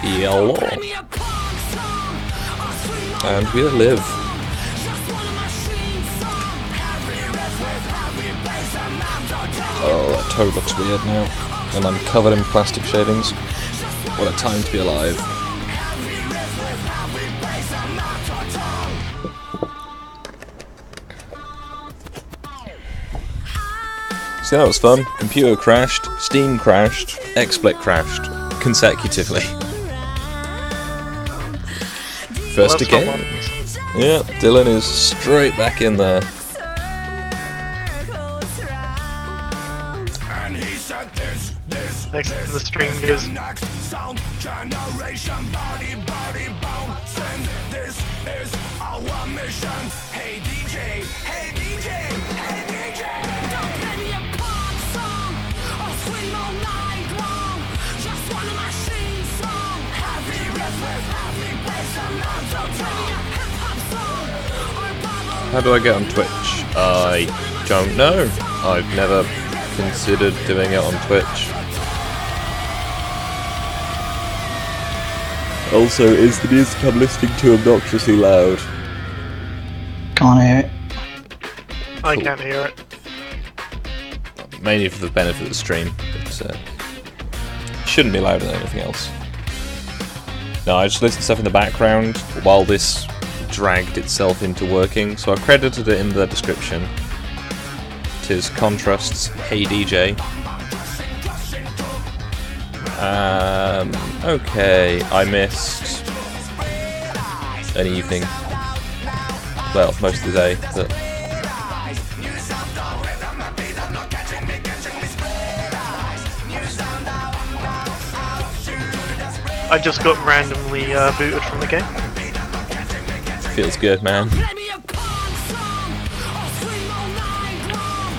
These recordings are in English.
Yellow. And we live. Oh, that toad looks weird now. And I'm covered in plastic shavings. What a time to be alive. See, that was fun. Computer crashed, Steam crashed, XSplit crashed. Consecutively. First again. Yeah, Dylan is straight back in there. Next to the string goes. How do I get on Twitch? I don't know. I've never considered doing it on Twitch. Also, is the music I'm listening to obnoxiously loud? Can't hear it. I can't hear it. Mainly for the benefit of the stream, but shouldn't be louder than anything else. No, I just listened to stuff in the background while this dragged itself into working, so I credited it in the description. Tis Contrast's Hey DJ. Okay, I missed an evening. Well, most of the day, but I just got randomly booted from the game. feels good, man.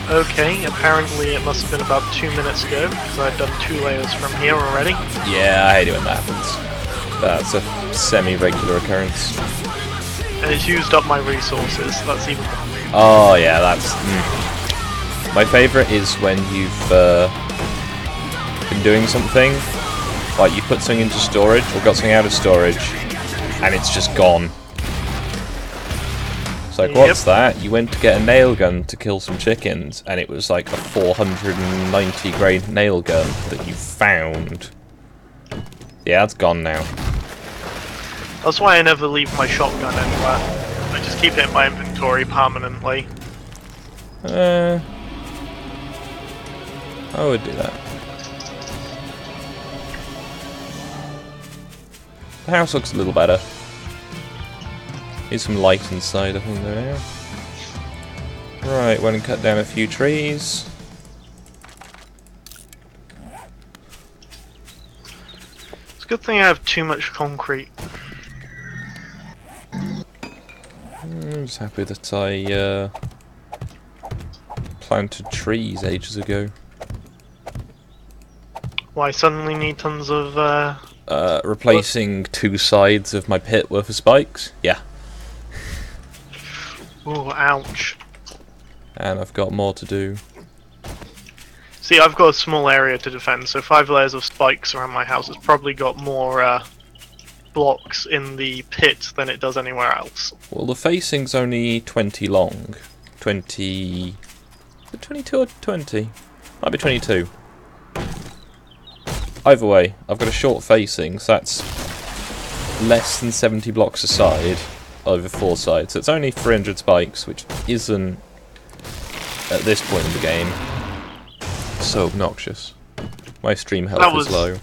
Okay, apparently it must have been about 2 minutes ago, because I've done 2 layers from here already. Yeah, I hate it when that happens. That's a semi-regular occurrence. And it's used up my resources, that's even... Oh yeah, that's... My favourite is when you've been doing something, like you put something into storage, or got something out of storage, and it's just gone. It's like, what's that? You went to get a nail gun to kill some chickens, and it was like a 490 grade nail gun that you found. Yeah, it's gone now. That's why I never leave my shotgun anywhere. I just keep it in my inventory permanently. I would do that. The house looks a little better. Need some light inside, I think, there. Right, went and cut down a few trees. It's a good thing I have too much concrete. I'm just happy that I planted trees ages ago. Why suddenly need tons of Replacing 2 sides of my pit worth of spikes? Yeah. Ooh, ouch. And I've got more to do. See, I've got a small area to defend, so 5 layers of spikes around my house has probably got more blocks in the pit than it does anywhere else. Well, the facing's only 20 long. 20... Is it 22 or 20? Might be 22. Either way, I've got a short facing, so that's less than 70 blocks a side over 4 sides. So it's only 300 spikes, which isn't, at this point in the game, so obnoxious. My stream health is low.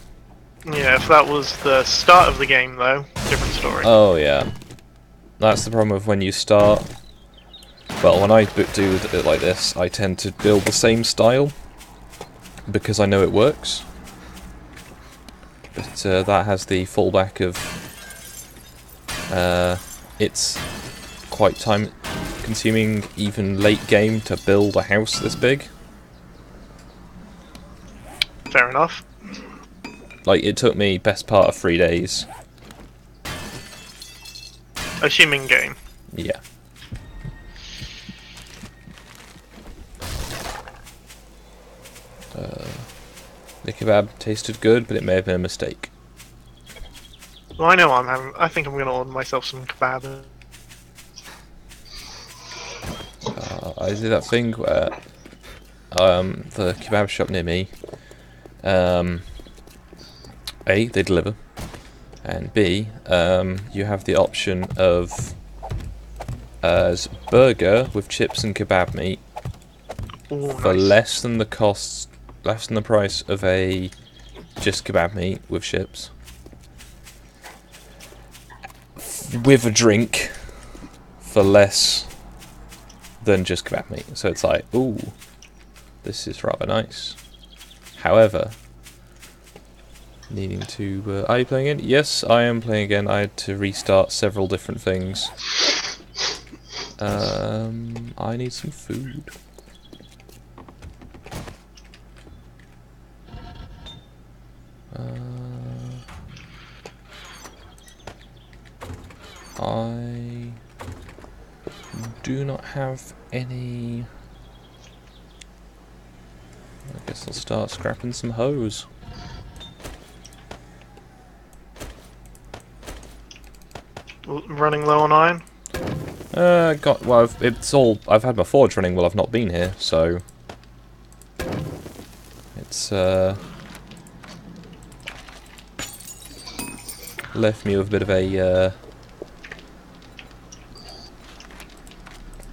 Yeah, if that was the start of the game, though, different story. Oh, yeah. That's the problem with when you start. Well, when I do it like this, I tend to build the same style, because I know it works. But that has the fallback of it's quite time consuming, even late game, to build a house this big. Fair enough. Like, it took me best part of 3 days. Assuming game. Yeah. The kebab tasted good, but it may have been a mistake. Well, I know what I'm having. I think I'm going to order myself some kebab. I do that thing where the kebab shop near me, A, they deliver, and B, you have the option of burger with chips and kebab meat Ooh, for nice. less than the price of a just kebab meat with chips, with a drink for less than just kebab meat. So it's like, ooh, this is rather nice. However, needing to... are you playing again? Yes, I am playing again. I had to restart several different things. I need some food. I do not have any... I guess I'll start scrapping some hose. Running low on iron? I've had my forge running while I've not been here, so it's left me with a bit of a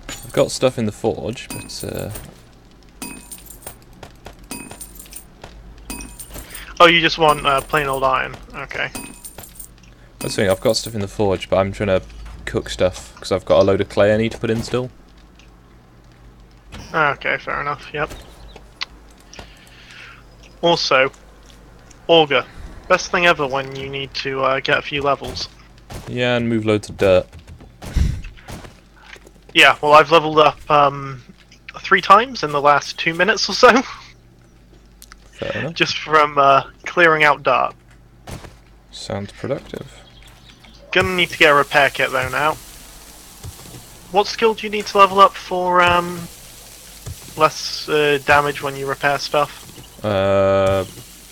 I've got stuff in the forge, but Oh, you just want plain old iron. Okay. that's the thing, I've got stuff in the forge, but I'm trying to cook stuff because I've got a load of clay I need to put in still. Okay, fair enough. Yep. Also, auger. Best thing ever when you need to get a few levels. Yeah, and move loads of dirt. Yeah, well, I've leveled up 3 times in the last 2 minutes or so. Fair enough. Just from clearing out dirt. Sounds productive. Gonna need to get a repair kit though now. What skill do you need to level up for less damage when you repair stuff? The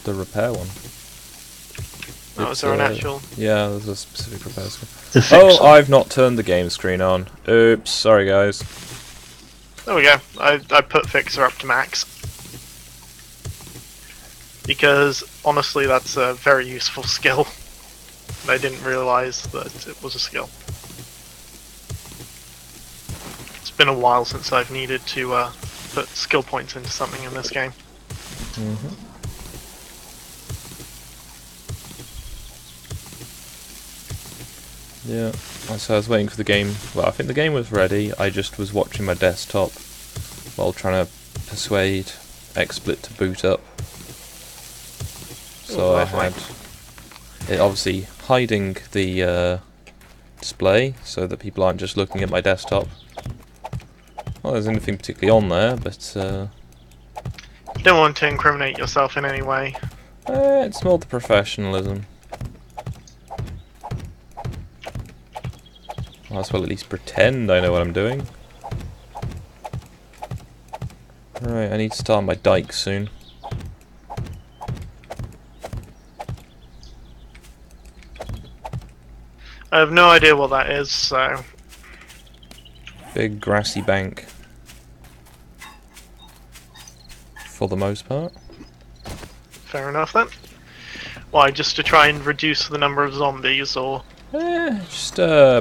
repair one. Oh, is there an actual? Yeah, there's a specific repair skill. The fix. Oh, I've not turned the game screen on. Oops, sorry guys. There we go. I put Fixer up to max. Because, honestly, that's a very useful skill. And I didn't realise that it was a skill. It's been a while since I've needed to put skill points into something in this game. Yeah, so I was waiting for the game. Well, I think the game was ready. I just was watching my desktop while trying to persuade XSplit to boot up. So I had it obviously hiding the display so that people aren't just looking at my desktop. Well, there's anything particularly on there, but Don't want to incriminate yourself in any way. it's more the professionalism. Might as well at least pretend I know what I'm doing. Right, I need to start my dike soon. I have no idea what that is, so... Big grassy bank. For the most part. Fair enough then. Why, just to try and reduce the number of zombies, or... Just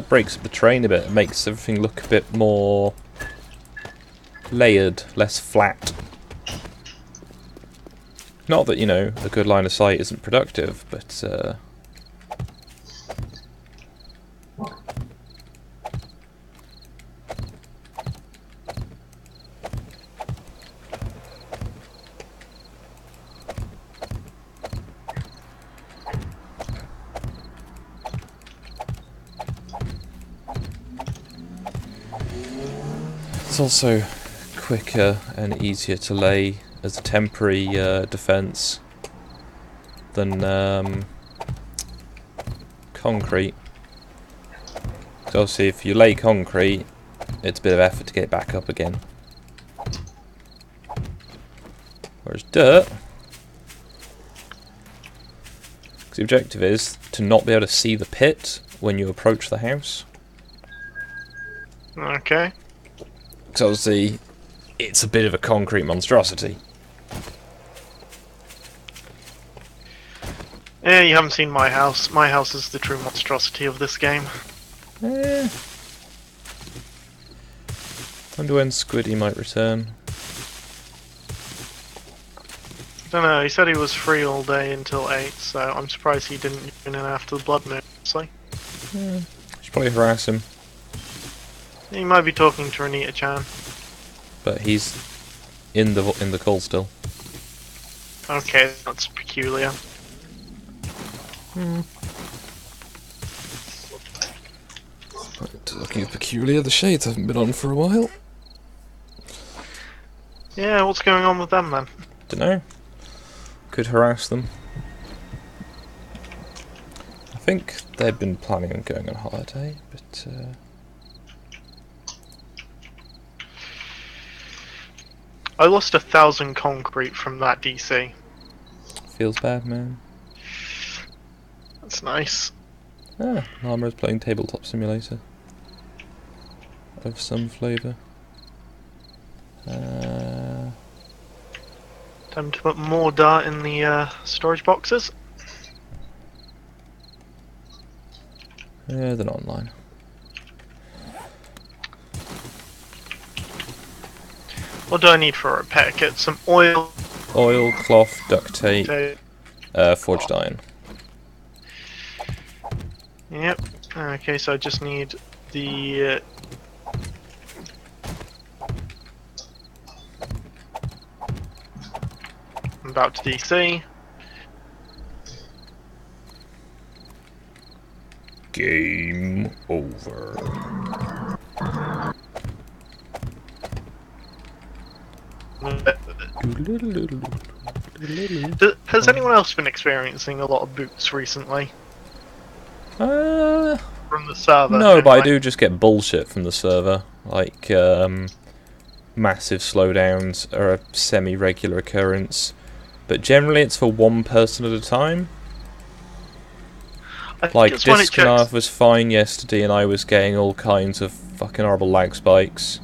breaks up the terrain a bit. It makes everything look a bit more layered, less flat. Not that, you know, a good line of sight isn't productive, but it's also quicker and easier to lay as a temporary defense than concrete. So obviously if you lay concrete, it's a bit of effort to get it back up again. Whereas dirt, The objective is to not be able to see the pit when you approach the house. Okay. Because obviously, it's a bit of a concrete monstrosity. Yeah, you haven't seen my house. My house is the true monstrosity of this game. Wonder when Squiddy might return. Don't know, he said he was free all day until 8, so I'm surprised he didn't tune in after the blood moon, honestly. Should probably harass him. He might be talking to Renita-chan. But he's in the call still. Okay, that's peculiar. Looking at peculiar, the shades haven't been on for a while. Yeah, what's going on with them then? Dunno. Could harass them. I think they've been planning on going on holiday, but I lost 1,000 concrete from that DC. feels bad, man. That's nice. Ah, Llama's playing Tabletop Simulator. Of some flavour. Time to put more dart in the storage boxes. Yeah, they're not online. What do I need for a repair kit? Some oil. Oil, cloth, duct tape, forged iron. Yep. Okay, so I just need the... I'm about to DC. Game over. Has anyone else been experiencing a lot of boots recently? From the server? No, but I anyway? do just get bullshit from the server. Like, massive slowdowns are a semi-regular occurrence. But generally it's for one person at a time. I think Like, it's when it Disconnard checks. was fine yesterday and I was getting all kinds of fucking horrible lag spikes.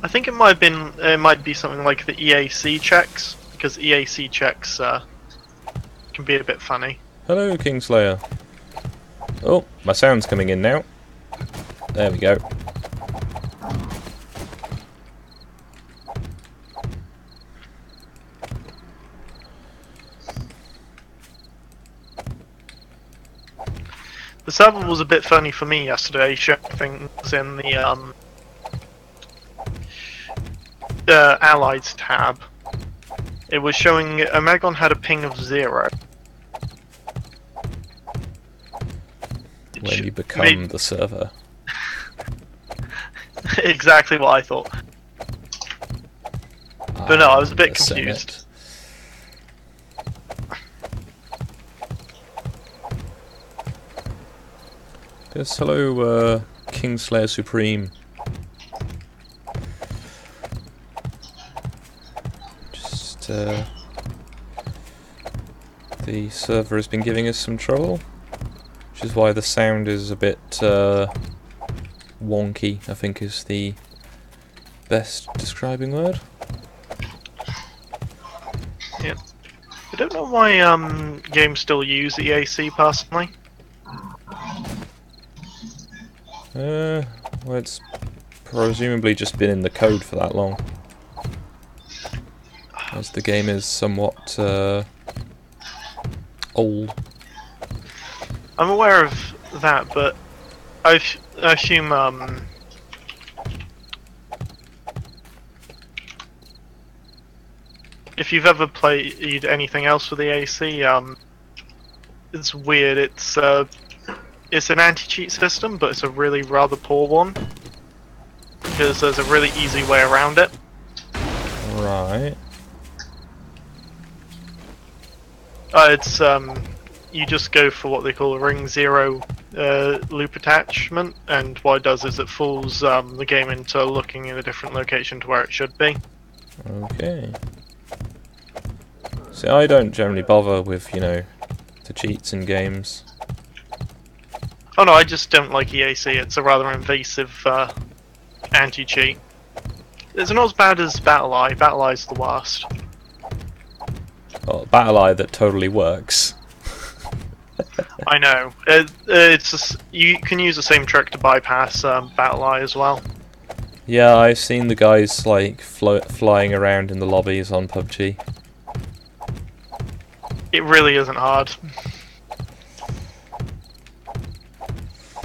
I think it might have been. It might be something like the EAC checks, because EAC checks can be a bit funny. Hello, Kingslayer. Oh, my sound's coming in now. There we go. The server was a bit funny for me yesterday, showing things in the Allies tab. It was showing Omegon had a ping of 0. When you become the server. Exactly what I thought. But no, I was a bit The confused. Senate. Yes, hello, Kingslayer Supreme. Just, the server has been giving us some trouble, which is why the sound is a bit, wonky, I think is the best describing word. Yeah. I don't know why games still use EAC personally. Well, it's presumably just been in the code for that long. As the game is somewhat, old. I'm aware of that, but I assume if you've ever played anything else with the AC, it's weird. It's an anti-cheat system, but it's a really rather poor one because there's a really easy way around it. Right. It's you just go for what they call a ring 0 loop attachment, and what it does is it fools the game into looking in a different location to where it should be. Okay. See, I don't generally bother with, you know, to cheats in games. Oh no, I just don't like EAC. It's a rather invasive anti-cheat. It's not as bad as BattleEye. BattleEye's the worst. Well, BattleEye that totally works. I know. It's just, you can use the same trick to bypass BattleEye as well. Yeah, I've seen the guys like flying around in the lobbies on PUBG. It really isn't hard.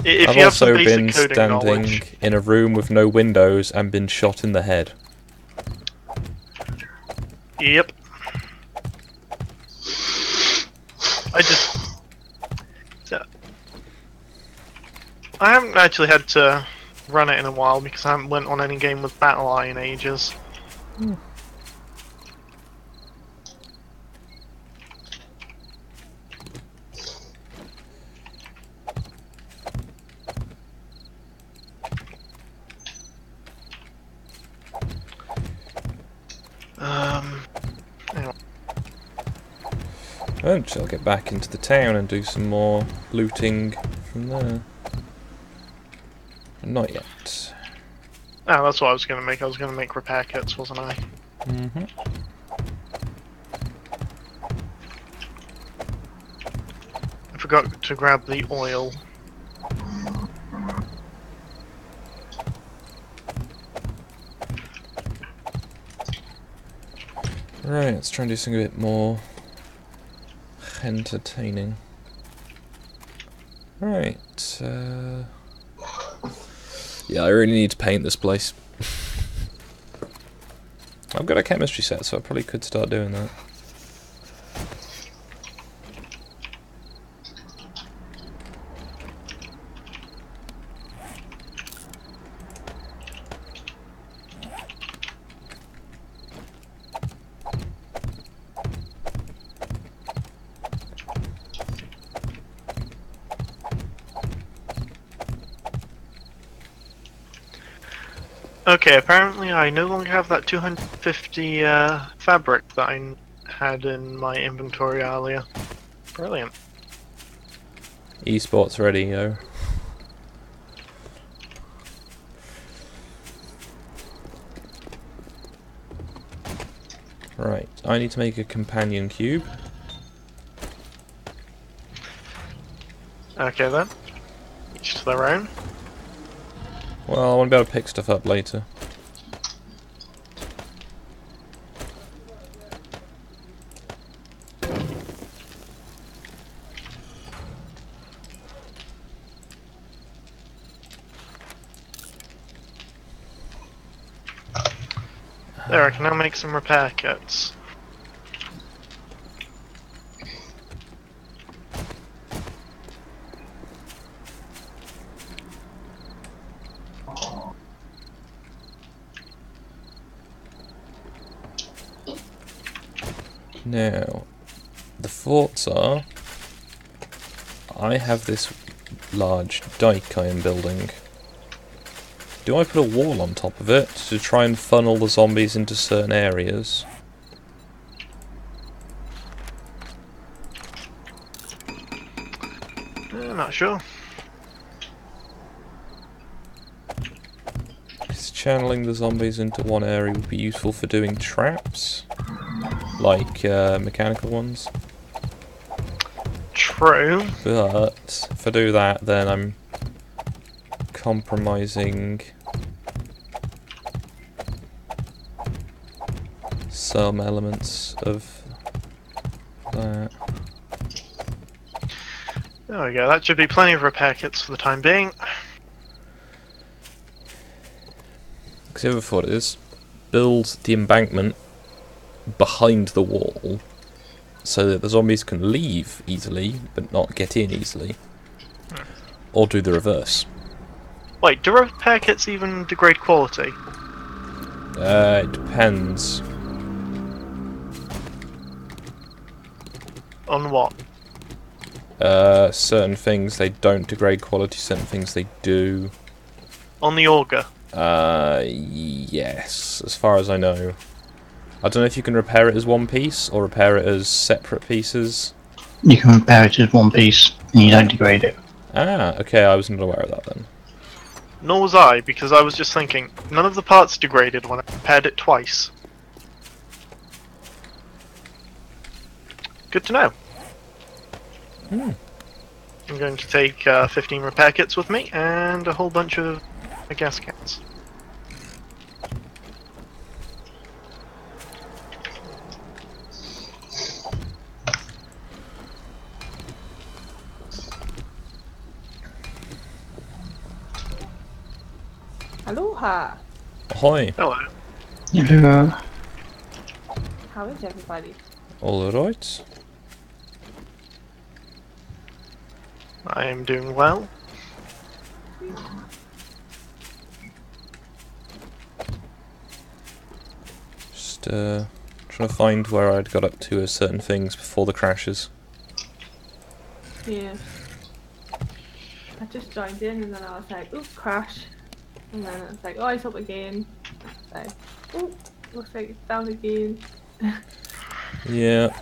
If I've you have some also basic been coding standing knowledge. in a room with no windows and been shot in the head. Yep. I haven't actually had to run it in a while because I haven't went on any game with BattleEye in ages. Anyway. And I'll get back into the town and do some more looting from there. But not yet. Oh, that's what I was going to make. I was going to make repair kits, wasn't I? Mm-hmm. I forgot to grab the oil. Right, let's try and do something a bit more entertaining. Right, yeah, I really need to paint this place. I've got a chemistry set, so I probably could start doing that. Okay, apparently I no longer have that 250 fabric that I had in my inventory earlier. Brilliant. Esports ready, yo. Right, I need to make a companion cube. Okay then. Each to their own. Well, I want to be able to pick stuff up later. There, I can now make some repair kits. Now, the thoughts are, I have this large dike I am building. Do I put a wall on top of it to try and funnel the zombies into certain areas? Not sure. Because channeling the zombies into one area would be useful for doing traps, like mechanical ones. True. But if I do that, then I'm compromising some elements of that. There we go, that should be plenty of repair kits for the time being. Because the other thought is, build the embankment behind the wall so that the zombies can leave easily but not get in easily. Or do the reverse. Wait, do repair kits even degrade quality? It depends. On what? Certain things they don't degrade quality, certain things they do. On the auger? Yes, as far as I know. I don't know if you can repair it as one piece or repair it as separate pieces. You can repair it as one piece, and you don't degrade it. Ah, okay, I was not aware of that then. Nor was I, because I was just thinking, none of the parts degraded when I repaired it twice. Good to know. I'm going to take 15 repair kits with me, and a whole bunch of gas cans. Aloha! Ahoy! Hello. How is everybody? All right. I am doing well. Just trying to find where I'd got up to with certain things before the crashes. Yeah. I just joined in and then I was like, oops, crash. And then it's like, oh, it's up again. It's like, oh, looks like it's down again. Yeah.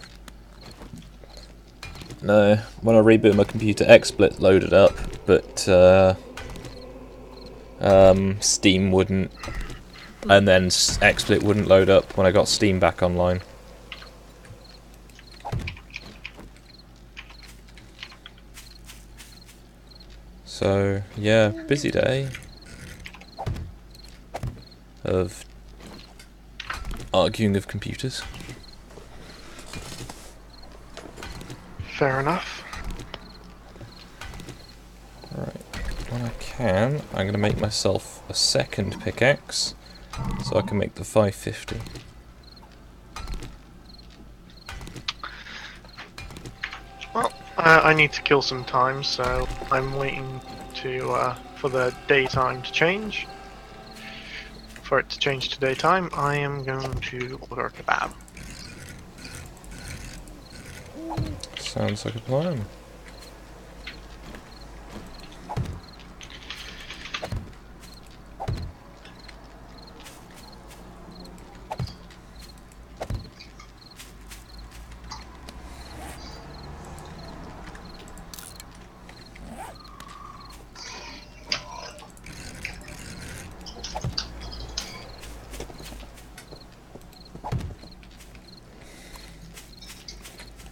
No, when I rebooted my computer, XSplit loaded up, but Steam wouldn't, and then XSplit wouldn't load up when I got Steam back online. So yeah, busy day of arguing of computers. Fair enough. Right, when I can, I'm going to make myself a second pickaxe, so I can make the 550. Well, I need to kill some time, so I'm waiting to for the daytime to change. For it to change to daytime, I am going to order a kebab. Sounds like a plan.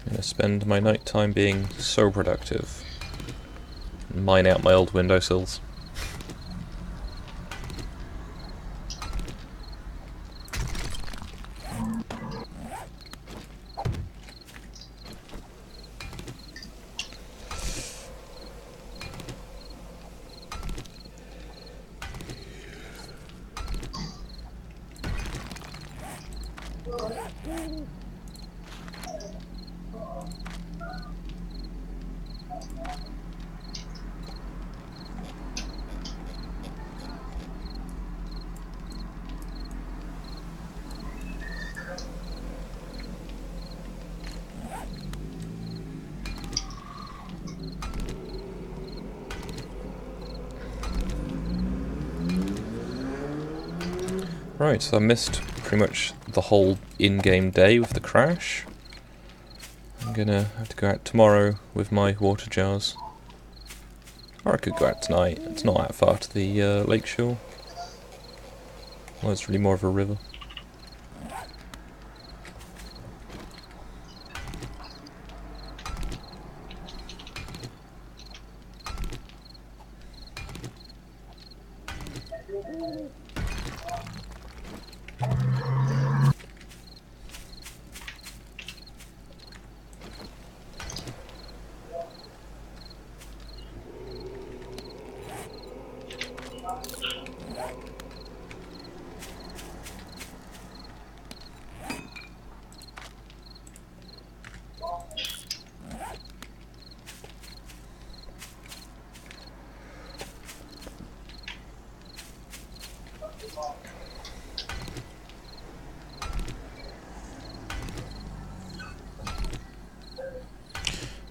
I'm gonna spend my night time being so productive. Mine out my old windowsills. Right, so I missed pretty much the whole in-game day with the crash. I'm gonna have to go out tomorrow with my water jars. Or I could go out tonight. It's not that far to the lake shore. Well, it's really more of a river.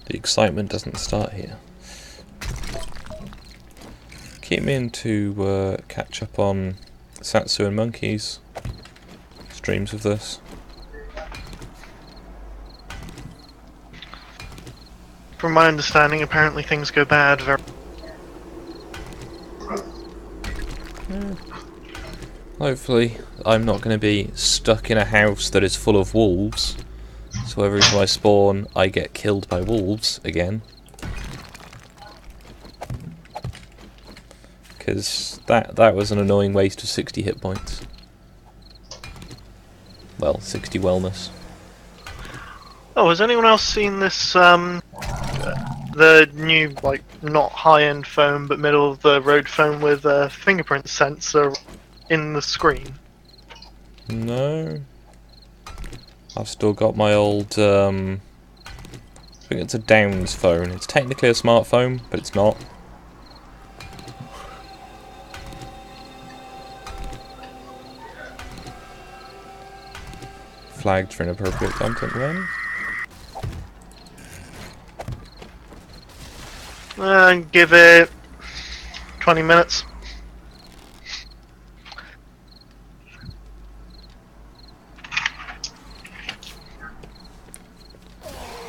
The excitement doesn't start here. Keep meaning to catch up on Satsu and Monkey's streams of this. From my understanding, apparently things go bad very... Hopefully, I'm not going to be stuck in a house that is full of wolves. So every time I spawn, I get killed by wolves again. Because that was an annoying waste of 60 hit points. Well, 60 wellness. Oh, has anyone else seen this, the new, like, not high-end phone, but middle-of-the-road phone with a fingerprint sensor in the screen? No. I've still got my old, I think it's a Downs phone. It's technically a smartphone, but it's not. Flagged for inappropriate content then. Give it 20 minutes.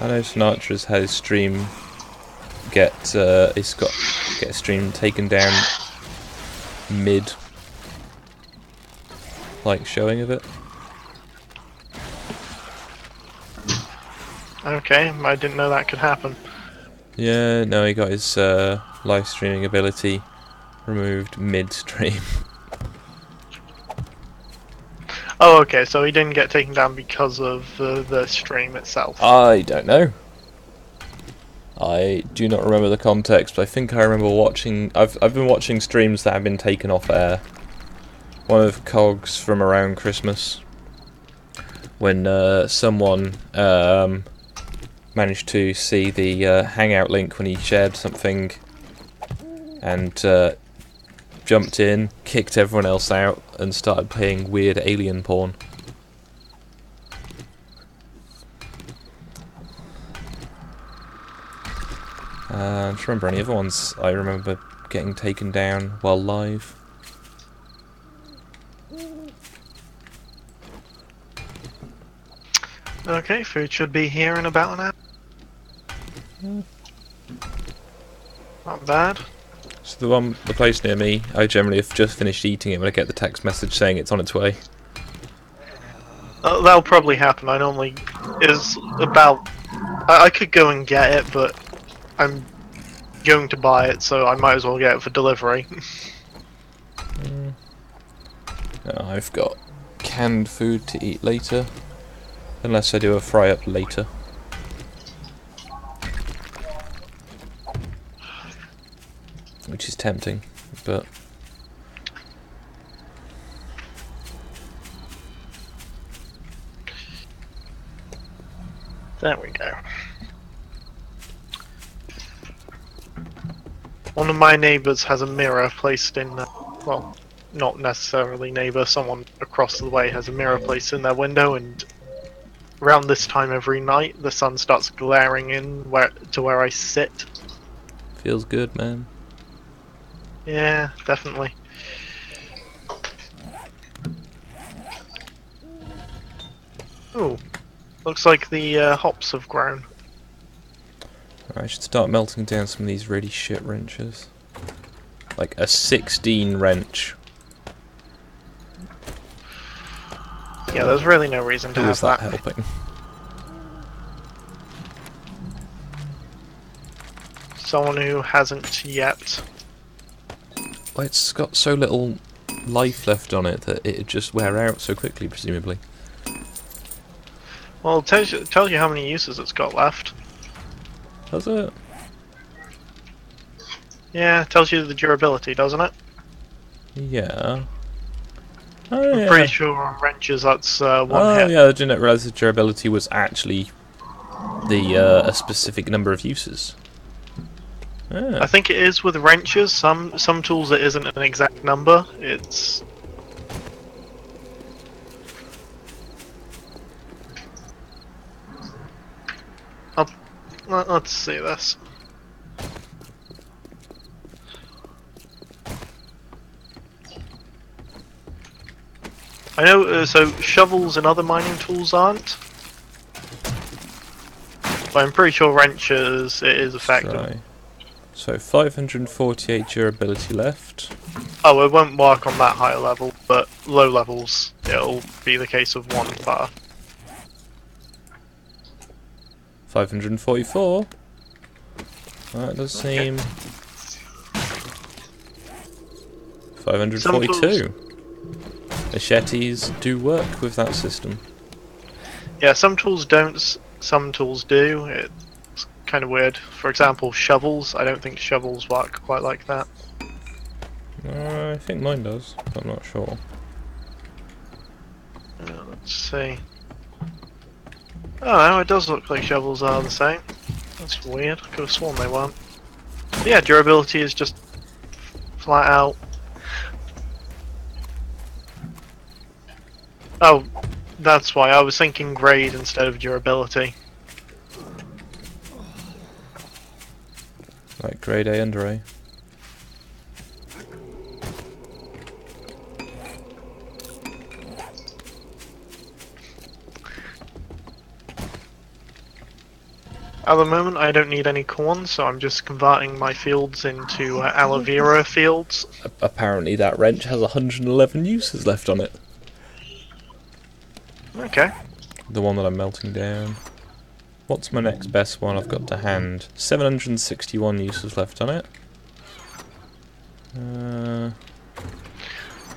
I know Sinatra's had his stream get a stream taken down mid like showing of it. Okay, I didn't know that could happen. Yeah, no, he got his live streaming ability removed mid-stream. Oh, okay, so he didn't get taken down because of the stream itself. I don't know. I do not remember the context, but I think I remember watching... I've been watching streams that have been taken off air. One of Cog's from around Christmas, when someone managed to see the Hangout link when he shared something, and jumped in, kicked everyone else out, and started playing weird alien porn. I'm trying to remember any other ones I remember getting taken down while live. Okay, food should be here in about an hour. Not bad. So the place near me, I generally have just finished eating it when I get the text message saying it's on its way. That'll probably happen. I normally is about... I could go and get it, but I'm going to buy it, so I might as well get it for delivery. I've got canned food to eat later, unless I do a fry up later. Which is tempting, but... There we go. One of my neighbours has a mirror placed in, well, not necessarily neighbour, someone across the way has a mirror placed in their window, and around this time every night the sun starts glaring in to where I sit. Feels good, man. Yeah, definitely. Ooh, looks like the hops have grown. I should start melting down some of these really shit wrenches. Like a 16 wrench. Yeah, there's really no reason to Who have is that that. helping? Someone who hasn't yet. Well, it's got so little life left on it that it'd just wear out so quickly, presumably. Well, it tells you how many uses it's got left. Does it? Yeah, it tells you the durability, doesn't it? Yeah. Oh, I'm yeah. pretty sure on wrenches that's one Oh, hit. yeah, I didn't realise the durability was actually a specific number of uses. I think it is with wrenches. Some tools it isn't an exact number. It's let's see this. I know. So shovels and other mining tools aren't. But I'm pretty sure wrenches it is effective. Try. So 548 durability left. Oh, it won't work on that higher level, but low levels it'll be the case of 1 bar. 544. That does seem. 542. Machetes do work with that system. Yeah, some tools don't, some tools do. It's kind of weird. For example, shovels. I don't think shovels work quite like that. I think mine does, but I'm not sure. Let's see. Oh no, it does look like shovels are the same. That's weird. I could have sworn they weren't. But yeah, durability is just flat out. Oh, that's why I was thinking grade instead of durability. Like grade A and A. At the moment, I don't need any corn, so I'm just converting my fields into aloe vera fields. Apparently that wrench has 111 uses left on it. Okay. The one that I'm melting down. What's my next best one I've got to hand? 761 uses left on it.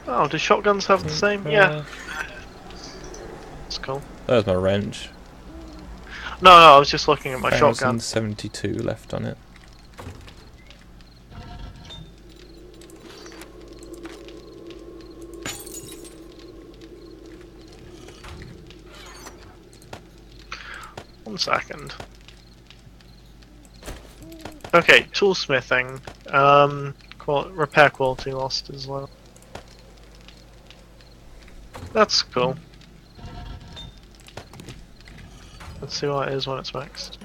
Oh, do shotguns have the same? Yeah. That's cool. There's my wrench. No, I was just looking at my shotgun. 1,072 left on it. One second. Okay, toolsmithing. Repair quality lost as well. That's cool. Let's see what it is when it's maxed.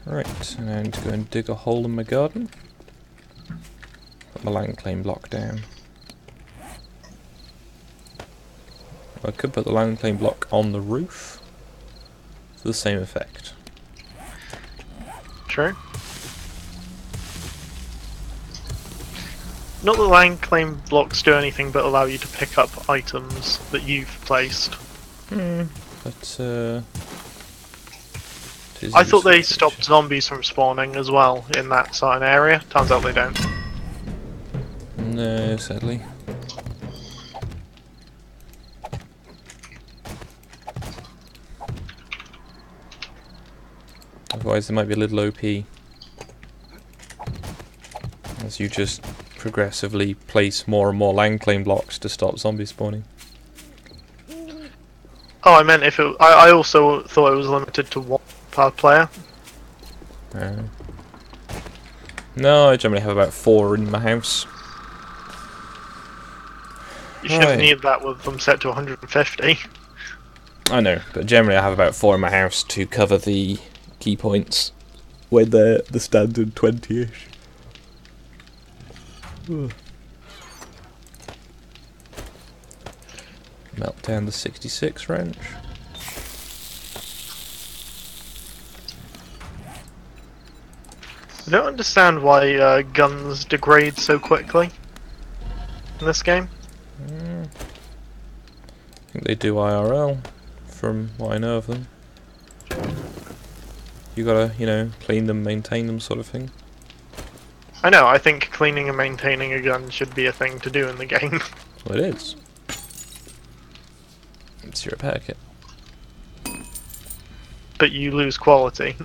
Right, and I need to go and dig a hole in my garden. Put my land claim block down. I could put the land claim block on the roof for the same effect. True. Not that land claim blocks do anything but allow you to pick up items that you've placed. But I thought they stopped zombies from spawning as well in that certain area. Turns out they don't. No, sadly. Otherwise, they might be a little OP. As you just progressively place more and more land claim blocks to stop zombie spawning. Oh, I meant if it. I also thought it was limited to 1 per player. No, I generally have about 4 in my house. You shouldn't Right. need that with them set to 150. I know, but generally I have about 4 in my house to cover the key points when they're the standard 20-ish. Melt down the 66 wrench. I don't understand why guns degrade so quickly in this game. I think they do IRL, from what I know of them. You gotta, you know, clean them, maintain them, sort of thing. I know, I think cleaning and maintaining a gun should be a thing to do in the game. Well, it is. It's your repair kit. But you lose quality.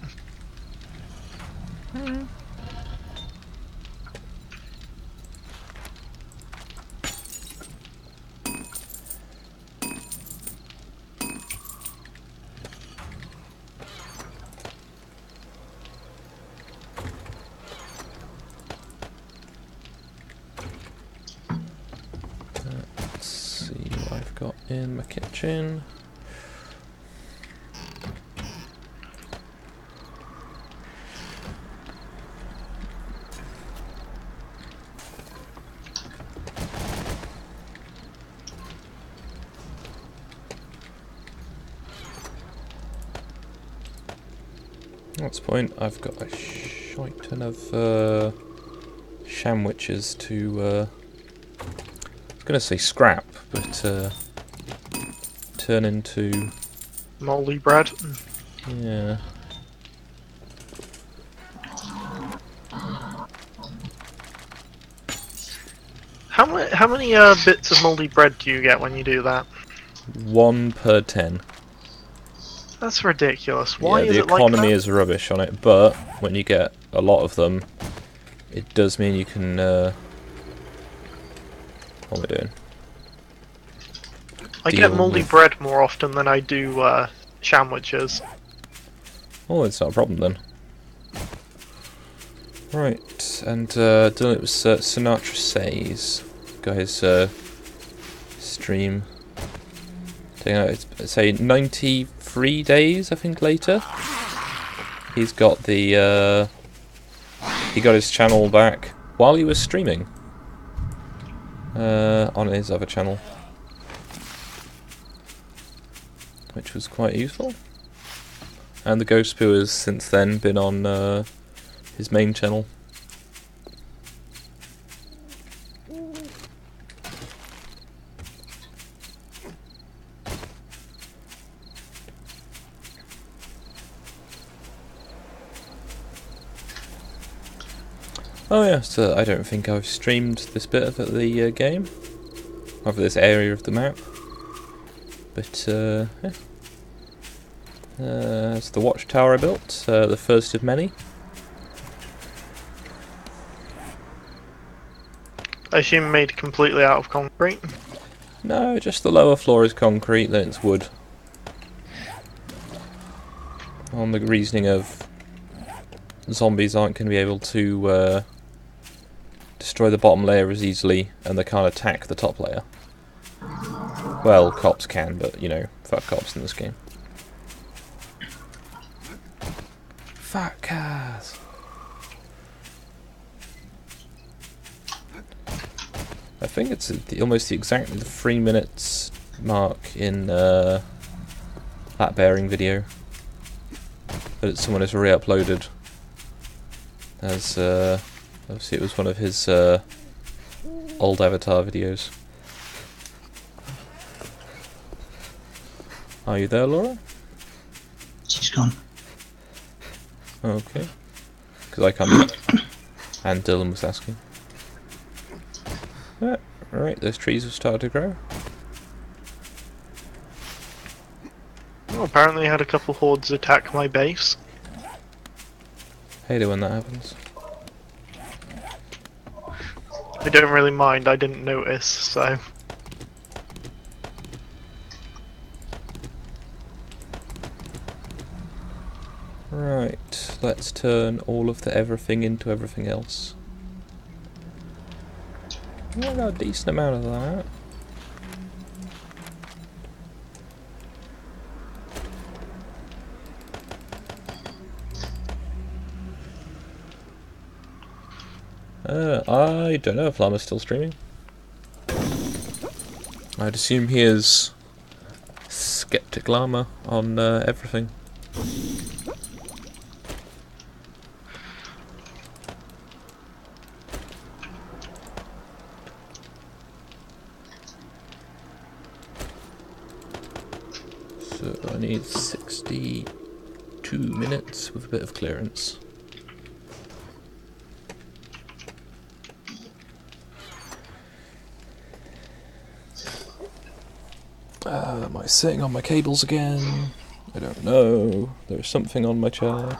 Let's see what I've got in my kitchen. At this point, I've got a shite ton of shamwitches to, I was going to say scrap, but turn into... Moldy bread. yeah. How many bits of moldy bread do you get when you do that? 1 per 10. That's ridiculous. Why yeah, is the it like economy that? is rubbish on it, but when you get a lot of them, it does mean you can, what am I doing? I deal get moldy with- bread more often than I do sandwiches. Oh, it's not a problem then. Right, and doing it with Sinatra Says. Guys, stream. Taking out, it's say 93 days, I think, later. He's got the, he got his channel back while he was streaming. On his other channel. Which was quite useful. And the Ghost Poo has since then been on his main channel. Oh yeah, so I don't think I've streamed this bit of the game, of this area of the map. But yeah. It's the watchtower I built, the first of many. I assume made completely out of concrete. No, just the lower floor is concrete, then it's wood. On the reasoning of zombies aren't going to be able to destroy the bottom layer as easily, and they can't attack the top layer. Well, cops can, but you know, fuck cops in this game. Fuck cars. I think it's almost exactly the 3 minutes mark in that bearing video that someone has re-uploaded, as obviously it was one of his old Avatar videos. Are you there, Laura? She's gone. Okay. Because I can't. And Dylan was asking. Alright, those trees have started to grow. Well, apparently I had a couple hordes attack my base. Hate it when that happens. I don't really mind, I didn't notice, so... Right, let's turn all of the everything into everything else. I got a decent amount of that. I don't know if Llama's still streaming. I'd assume he is Skeptic Llama on everything. So I need 62 minutes with a bit of clearance. Am I sitting on my cables again? I don't know. There's something on my chair.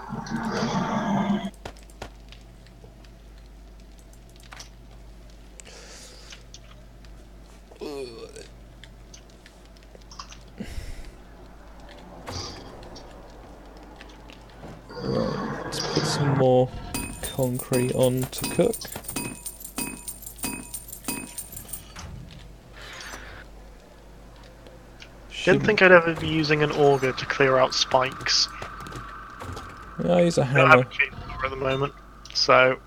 Right, let's put some more concrete on to cook. Didn't think I'd ever be using an auger to clear out spikes. I use a I hammer. haven't changed it at the moment, so...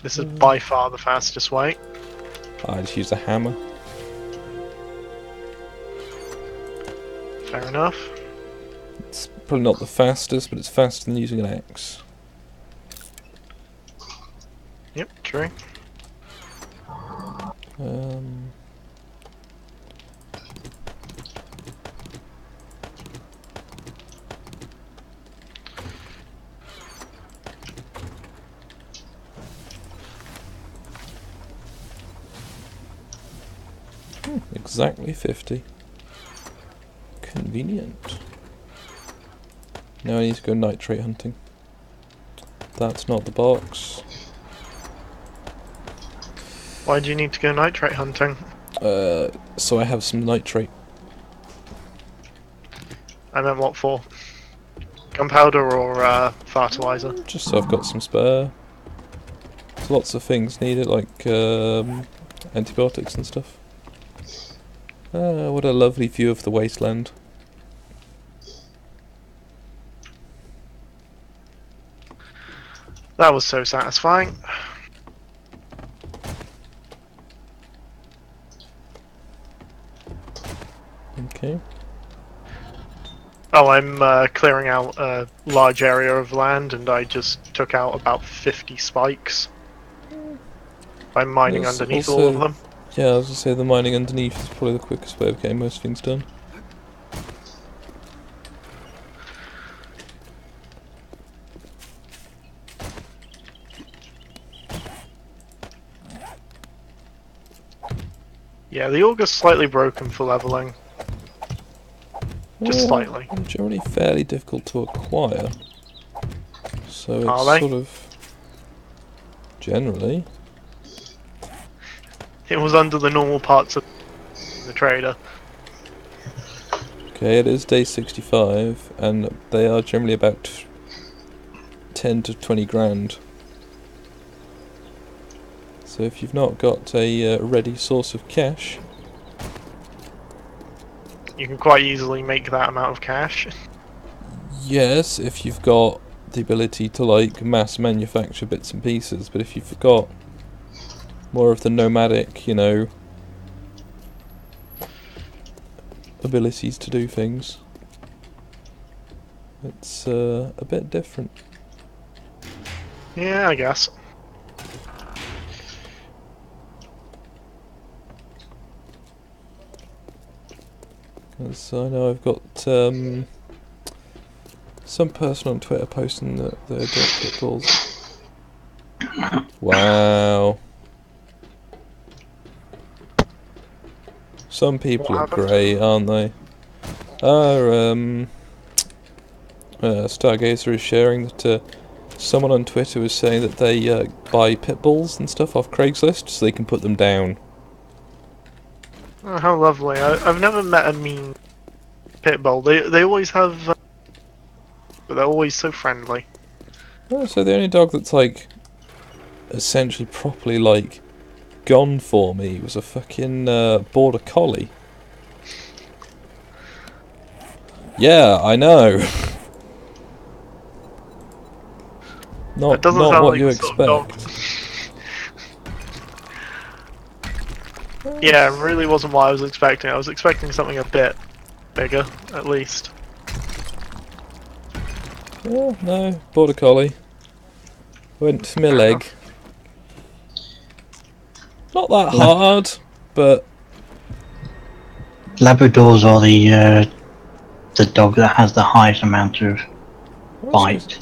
This is by far the fastest way. I just use a hammer. Fair enough. It's probably not the fastest, but it's faster than using an axe. Yep, true. Exactly 50. Convenient. Now I need to go nitrate hunting. That's not the box. Why do you need to go nitrate hunting? So I have some nitrate. I meant what for? Gunpowder or fertilizer? Just so I've got some spare. There's lots of things needed, like antibiotics and stuff. What a lovely view of the wasteland. That was so satisfying. Okay. Oh, I'm clearing out a large area of land, and I just took out about 50 spikes. I'm mining There's underneath also- all of them. Yeah, I was gonna say the mining underneath is probably the quickest way of getting most things done. Yeah, the auger's slightly broken for leveling. Just slightly. They're generally fairly difficult to acquire. So Are it's they? sort of... Generally. It was under the normal parts of the trader. Okay, it is day 65, and they are generally about 10 to 20 grand. So if you've not got a ready source of cash... You can quite easily make that amount of cash. Yes, if you've got the ability to like mass manufacture bits and pieces, but if you've got more of the nomadic, you know, abilities to do things, it's a bit different. Yeah, I guess. Because I know I've got some person on Twitter posting that they're dog pit bulls. Wow. Some people What are happened? grey, aren't they? Stargazer is sharing that someone on Twitter was saying that they buy pit bulls and stuff off Craigslist so they can put them down. Oh, how lovely. I've never met a mean pit bull. They always have... but they're always so friendly. Oh, so the only dog that's like essentially properly like gone for me was a fucking border collie. Yeah, I know. That Not doesn't sound what like you the sort of dog. expect. Yeah, it really wasn't what I was expecting. I was expecting something a bit bigger, at least. Oh, no, border collie. Went to my leg. Not that hard, but Labradors are the dog that has the highest amount of bite.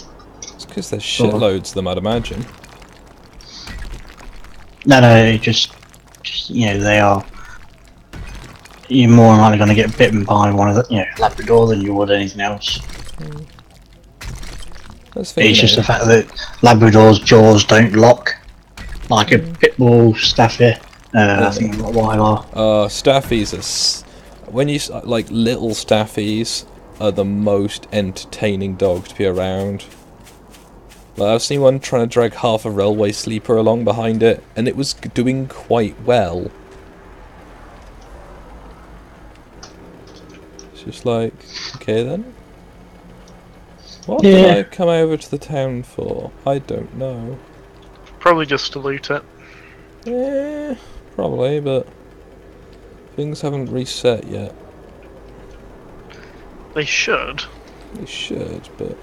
it's because there's shitloads of them, I'd imagine. No, just you know, they are. You're more than likely going to get bitten by one of the, Labrador than you would anything else. That's fair, It's you just know. the fact that Labrador's jaws don't lock like a pit bull, Staffy. I think a Rottweiler. Staffies are... when you... like, little Staffies are the most entertaining dog to be around. Like, I've seen one trying to drag half a railway sleeper along behind it, and it was doing quite well. It's just like, okay then. What did I come over to the town for? I don't know. Probably just to loot it. Probably, but things haven't reset yet. They should. They should, but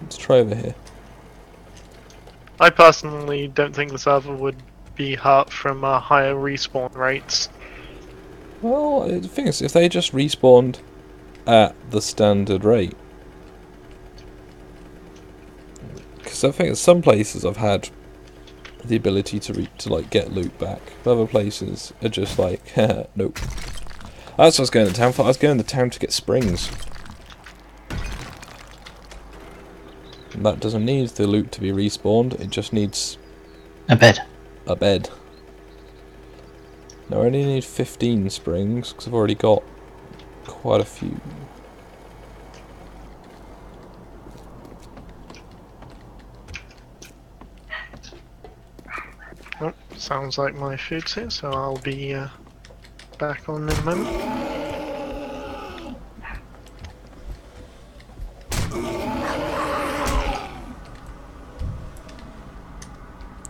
let's try over here. I personally don't think the server would be hurt from higher respawn rates. Well, the thing is, if they just respawned at the standard rate, because I think at some places I've had the ability to like get loot back, but other places are just like, nope. That's what I was going to town for. I was going to town to get springs. And that doesn't need the loot to be respawned, it just needs A bed. a bed. Now I only need 15 springs, because I've already got quite a few. Oh, sounds like my food's here, so I'll be back on in a moment.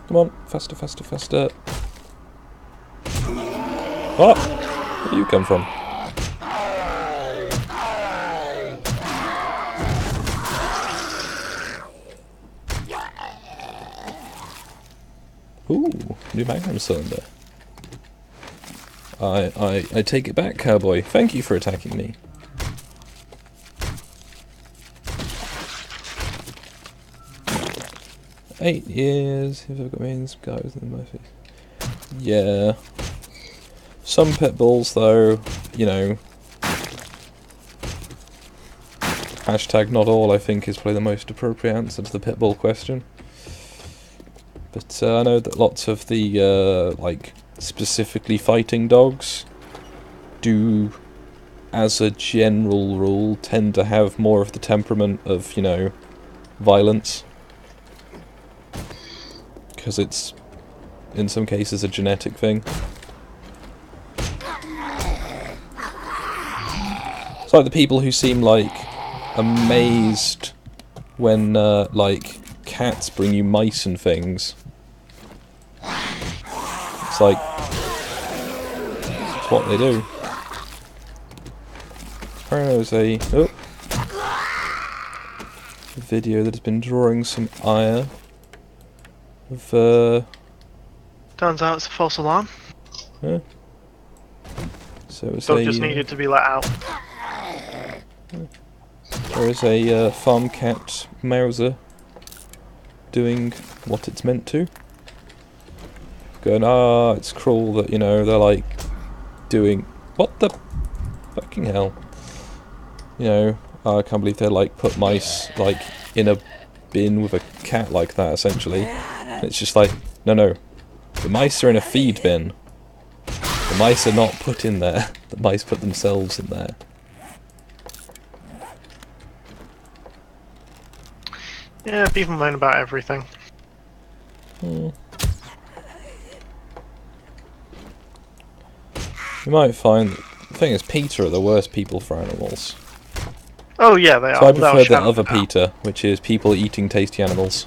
Come on, faster, faster, faster. What? Where do you come from? Ooh, new magnum cylinder. I take it back, cowboy. Thank you for attacking me. "8 years. If I've got millions of guys in my face." Yeah. Some pit bulls, though, you know. Hashtag not all, I think, is probably the most appropriate answer to the pit bull question. But I know that lots of the, like, specifically fighting dogs do, as a general rule, tend to have more of the temperament of, you know, violence. Because it's, in some cases, a genetic thing. It's like the people who seem, like, amazed when, like, cats bring you mice and things. It's like, it's what they do. There's a video that has been drawing some ire of, Turns out it's a false alarm. yeah. So it's Dog just needed to be let out. there is a farm cat Mauser doing what it's meant to. Going, it's cruel that, you know, they're like doing, what the fucking hell? You know, I can't believe they like put mice like in a bin with a cat like that, essentially. And it's just like, no, the mice are in a feed bin. The mice are not put in there. The mice put themselves in there. Yeah, people moan about everything. You might find, the thing is, PETA are the worst people for animals. Oh yeah, they are. So I prefer the without a other shadow of a doubt. PETA, which is people eating tasty animals.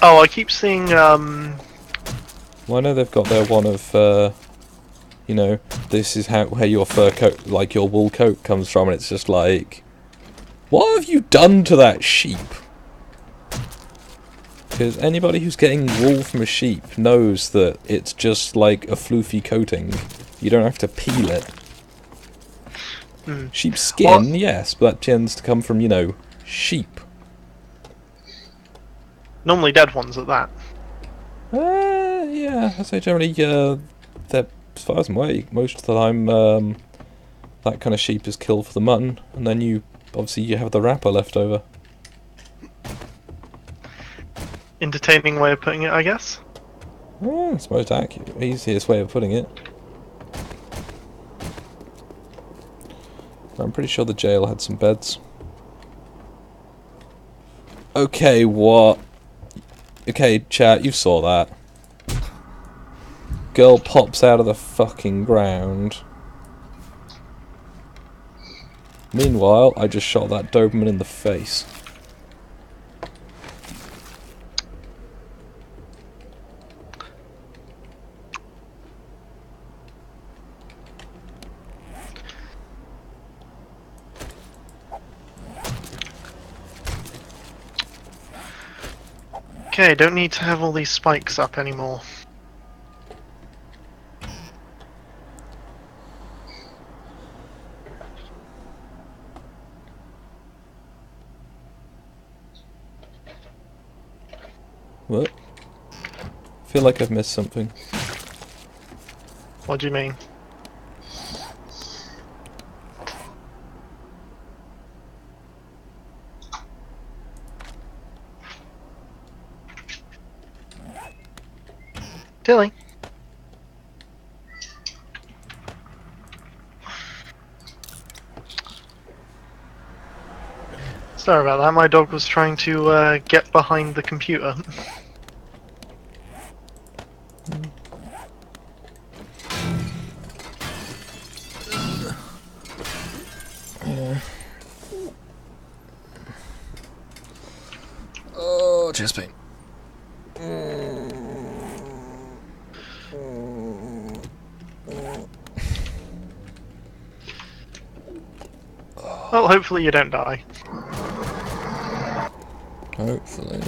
Oh, I keep seeing Well, I know they've got their one of, you know, this is where your fur coat, like your wool coat comes from, and it's just like, what have you done to that sheep? Because anybody who's getting wool from a sheep knows that it's just like a floofy coating. You don't have to peel it. Sheep's skin, yes, but that tends to come from, you know, sheep. normally dead ones at that. Yeah, I say generally, they're, as far as I'm aware, most of the time, that kind of sheep is killed for the mutton, and then you have the wrapper left over. Entertaining way of putting it, I guess. Yeah, it's the most accurate, easiest way of putting it. I'm pretty sure the jail had some beds. Okay, what? Okay, chat, you saw that. Girl pops out of the fucking ground. Meanwhile, I just shot that Doberman in the face. Okay, don't need to have all these spikes up anymore. What? I feel like I've missed something. What do you mean? Tilly? Sorry about that, my dog was trying to get behind the computer. Oh, chest pain. Well, hopefully you don't die. Hopefully.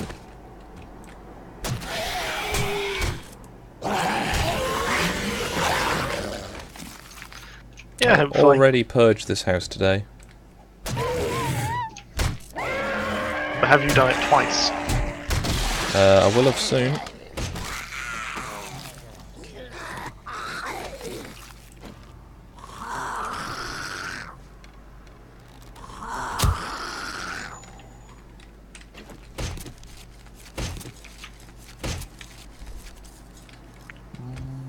Yeah, I've hopefully. already purged this house today. But have you done it twice? I will have soon.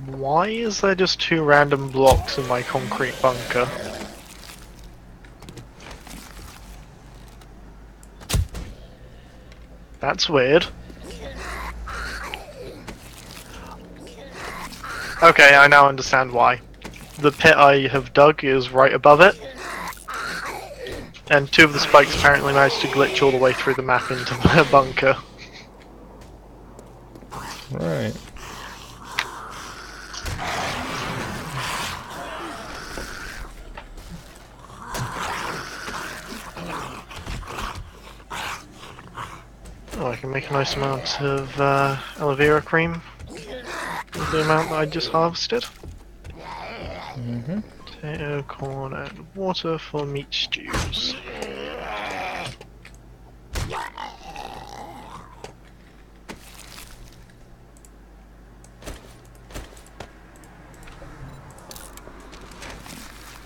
Why is there just 2 random blocks in my concrete bunker? That's weird. Okay, I now understand why. The pit I have dug is right above it. And 2 of the spikes apparently managed to glitch all the way through the map into the bunker. Right. Oh, I can make a nice amount of aloe vera cream with the amount that I just harvested. Potato, corn, and water for meat stews.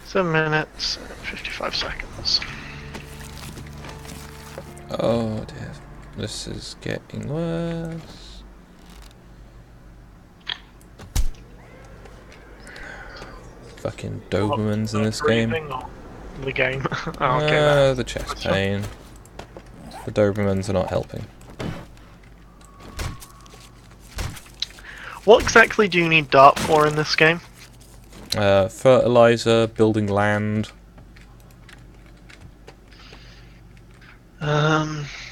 Seven minutes, 55 seconds. Oh dear. This is getting worse. Fucking Dobermans in this game. The game. Oh, okay, The chest pain. The Dobermans are not helping. What exactly do you need dart for in this game? Fertilizer, building land.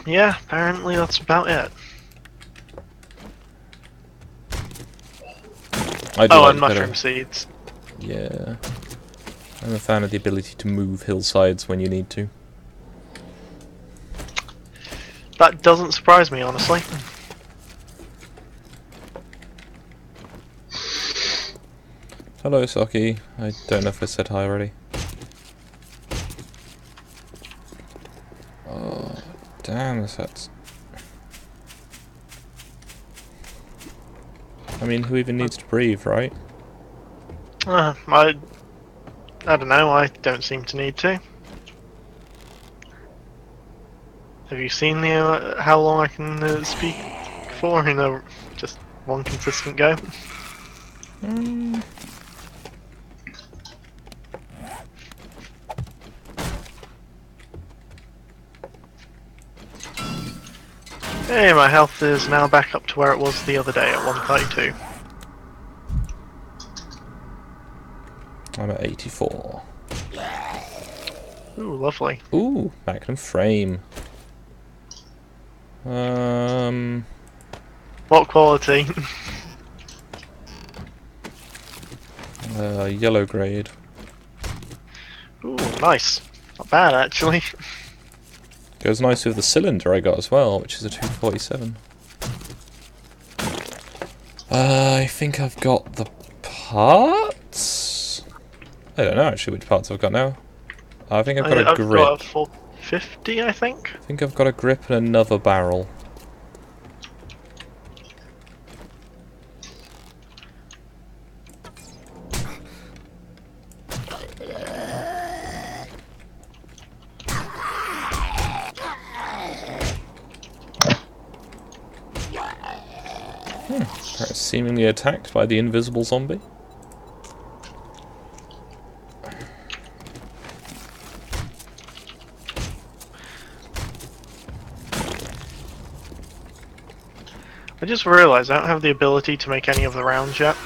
Yeah, apparently that's about it. I do Oh, like and a bit mushroom of- seeds. Yeah. I'm a fan of the ability to move hillsides when you need to. That doesn't surprise me, honestly. Hello, Saki. I don't know if I said hi already. Oh, damn, this hurts. I mean, who even needs to breathe, right? I don't know, I don't seem to need to. Have you seen the how long I can speak for in just one consistent go? Hey, my health is now back up to where it was the other day at 132. I'm at 84. Ooh, lovely. Ooh, Magnum frame. What quality? Yellow grade. Ooh, nice. Not bad, actually. Goes nice with the cylinder I got as well, which is a 247. I think I've got the parts? I don't know actually which parts I've got now. I think I've got a I've grip. got a 450, I think. I think I've got a grip and another barrel. Seemingly attacked by the invisible zombie. I just realised I don't have the ability to make any of the rounds yet.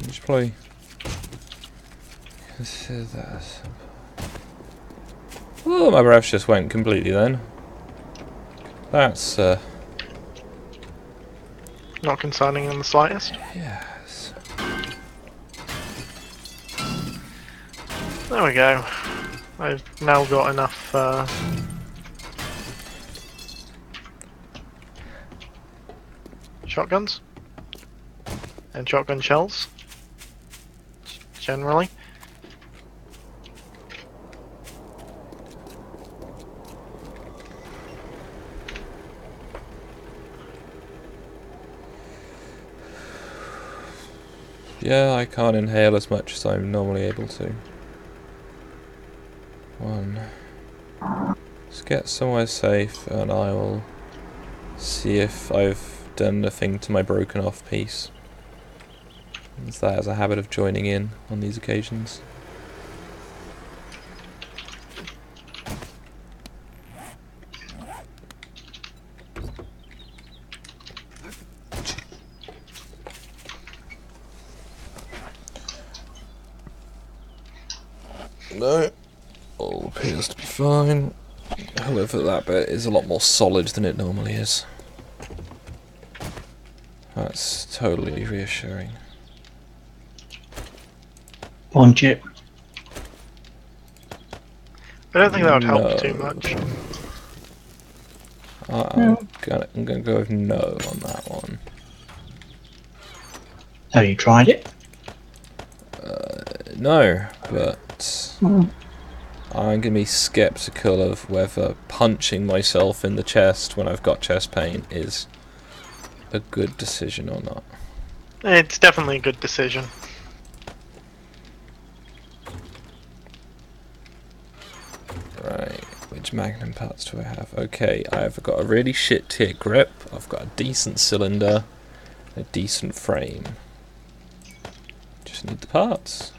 You should probably... Oh, my breath just went completely then. That's, Not concerning in the slightest. yes. There we go. I've now got enough, shotguns. And shotgun shells. Generally. Yeah, I can't inhale as much as I'm normally able to. Let's get somewhere safe and I will see if I've done a thing to my broken off piece. As that has a habit of joining in on these occasions. No, all appears to be fine. However, that bit is a lot more solid than it normally is. That's totally reassuring. One chip. I don't think that would help too much. I'm gonna go with no on that one. Have you tried it? No, but I'm gonna be skeptical of whether punching myself in the chest when I've got chest pain is a good decision or not. It's definitely a good decision. Right, which magnum parts do I have? Okay, I've got a really shit tier grip, I've got a decent cylinder, a decent frame. Just need the parts.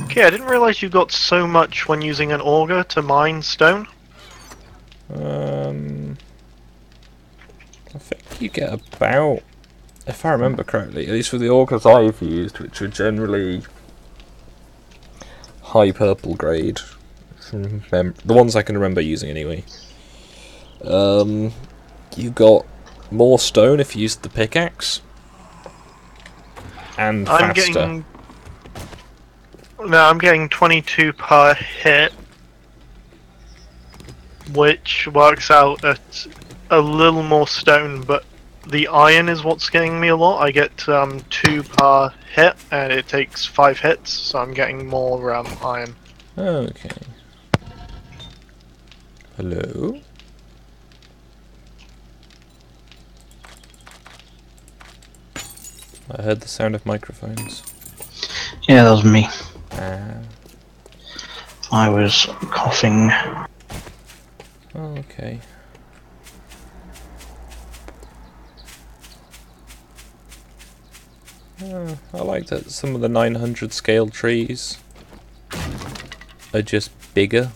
Okay, I didn't realise you got so much when using an auger to mine stone. I think you get about, if I remember correctly, at least for the augers I've used, which are generally high purple grade, the ones I can remember using anyway. You got more stone if you used the pickaxe, and faster. I'm getting 22 per hit, which works out at a little more stone, but the iron is what's getting me a lot. I get 2 per hit, and it takes 5 hits, so I'm getting more iron. Okay. Hello? I heard the sound of microphones. Yeah, that was me. Ah. I was coughing. Oh, okay. I like that some of the 900 scale trees are just bigger.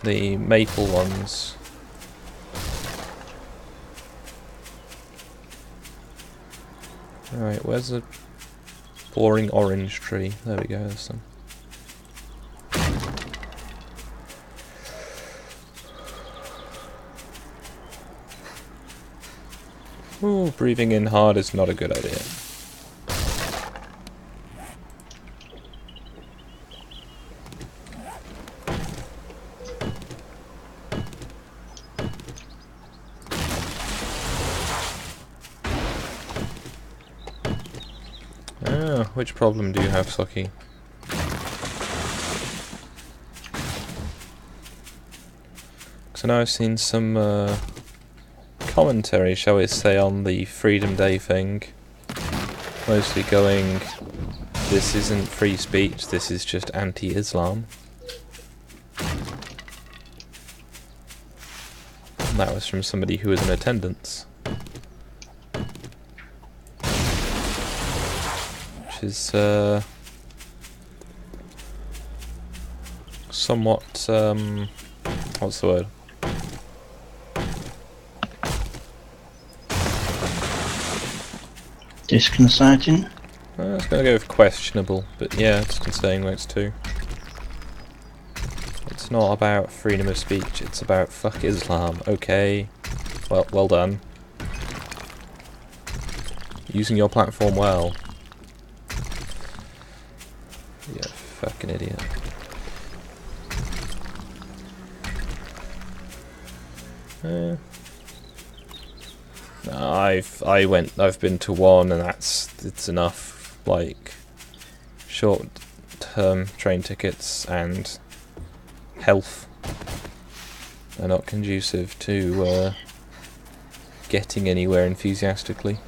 The maple ones. Right, where's the boring orange tree? There we go, there's some. Ooh, breathing in hard is not a good idea. Ah, which problem do you have, Socky? Because I know I've seen some commentary, shall we say, on the Freedom Day thing. Mostly going, this isn't free speech, this is just anti-Islam. And that was from somebody who was in attendance. Which is somewhat what's the word? Disconcerting. I was going to go with questionable, but yeah, it's been saying those too. It's not about freedom of speech, it's about fuck Islam. Okay, well done. Using your platform well. You fucking idiot. No, I've been to one, and it's enough. Like, short-term train tickets and health are not conducive to getting anywhere enthusiastically.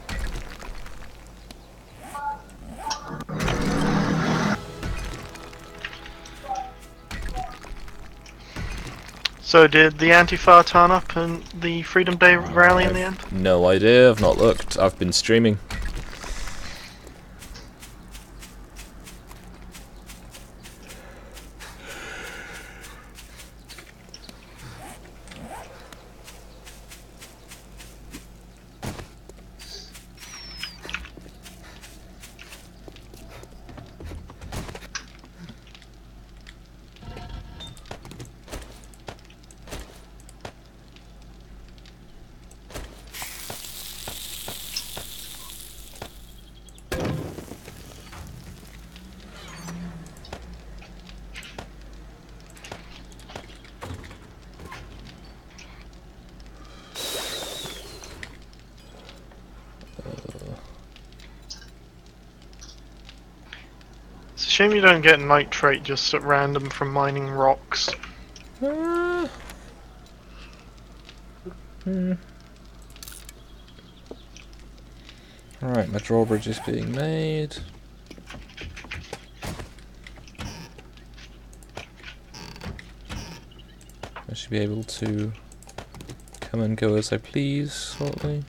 So did the Antifa turn up in the Freedom Day rally in the end? No idea, I've not looked. I've been streaming. It's a shame you don't get nitrate just at random from mining rocks. Alright, my drawbridge is being made. I should be able to come and go as I please shortly.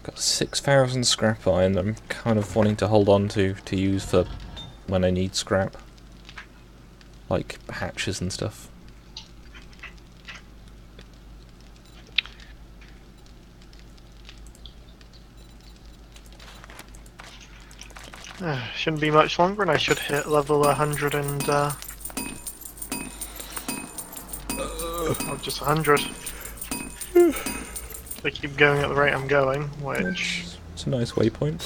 Got 6,000 scrap iron that I'm kind of wanting to hold on to use for when I need scrap. Like hatches and stuff. Shouldn't be much longer and I should hit level 100 and oh, just 100. If I keep going at the rate I'm going, which... It's a nice waypoint.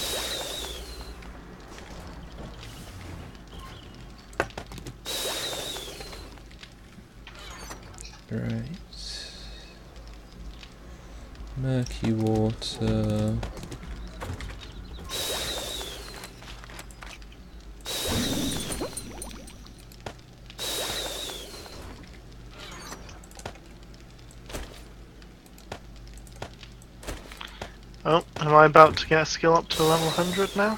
Right. Murky water. Oh, am I about to get a skill up to level 100 now?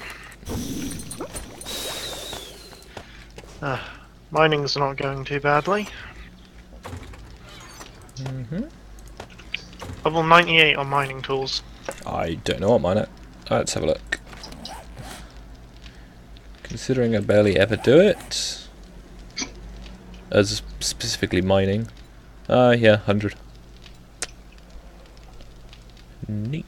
Mining's not going too badly. Level 98 on mining tools. I don't know what mine at. Let's have a look. Considering I barely ever do it, as specifically mining. Yeah, 100. Neat.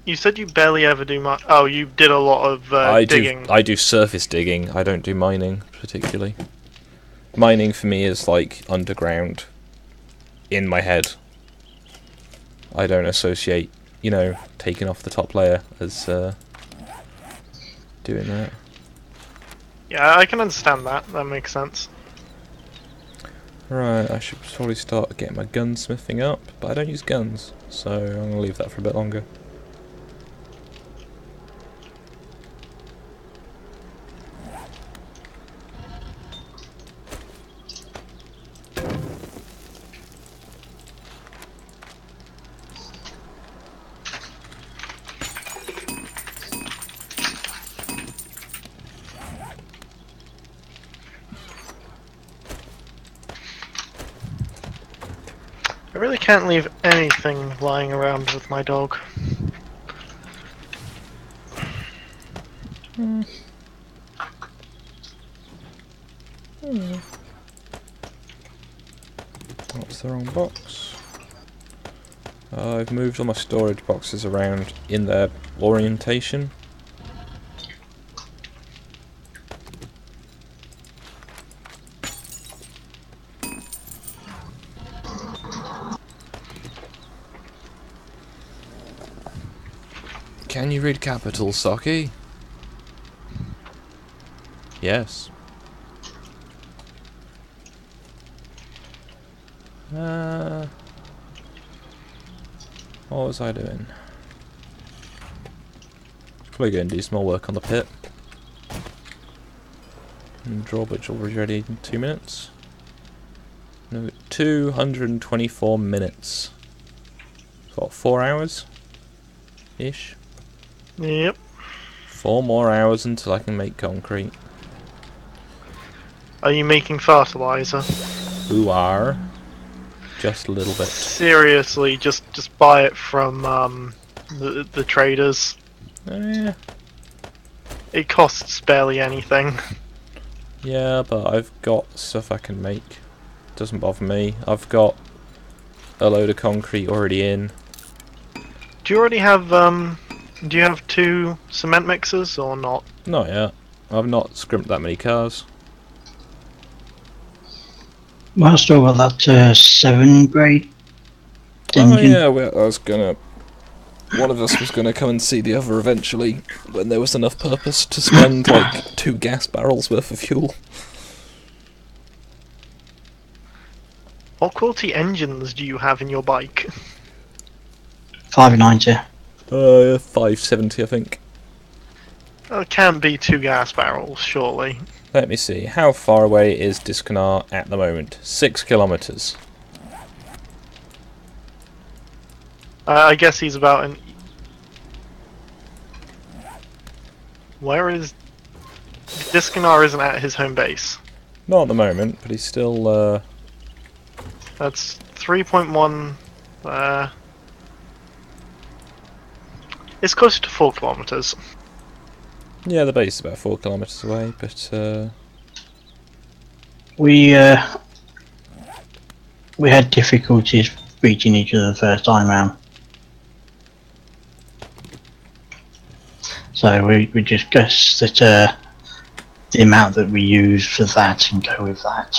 You said you barely ever do oh, you did a lot of digging. I do surface digging. I don't do mining particularly. Mining for me is like underground, in my head. I don't associate, you know, taking off the top layer as doing that. Yeah, I can understand that. That makes sense. Right, I should probably start getting my gunsmithing up, but I don't use guns, so I'm going to leave that for a bit longer. I really can't leave anything lying around with my dog. That's the wrong box. I've moved all my storage boxes around in their orientation. Can you read capitals, Saki? Yes. What was I doing? Probably going to do some more work on the pit. And drawbridge will be ready in 2 minutes. No, 224 minutes. What, 4 hours? Ish? Yep. 4 more hours until I can make concrete. Are you making fertilizer? Who are? Just a little bit. Seriously, just buy it from the traders. Yeah. It costs barely anything. Yeah, but I've got stuff I can make. Doesn't bother me. I've got a load of concrete already in. Do you already have do you have 2 cement mixers or not? Not yet. I've not scrimped that many cars. Well, I still got that 7 grade Oh engine. yeah, I was gonna... One of us was gonna come and see the other eventually, when there was enough purpose to spend like 2 gas barrels worth of fuel. What quality engines do you have in your bike? 590. 570 I think. It can't be 2 gas barrels, surely. Let me see, how far away is Diskonar at the moment? 6 kilometres. I guess he's about an... Where is... Diskonar isn't at his home base. Not at the moment, but he's still, That's 3.1... It's closer to 4 kilometers. yeah, the base is about 4 kilometres away, but, We had difficulties reaching each other the first time round. So we just guess that the amount that we use for that and go with that.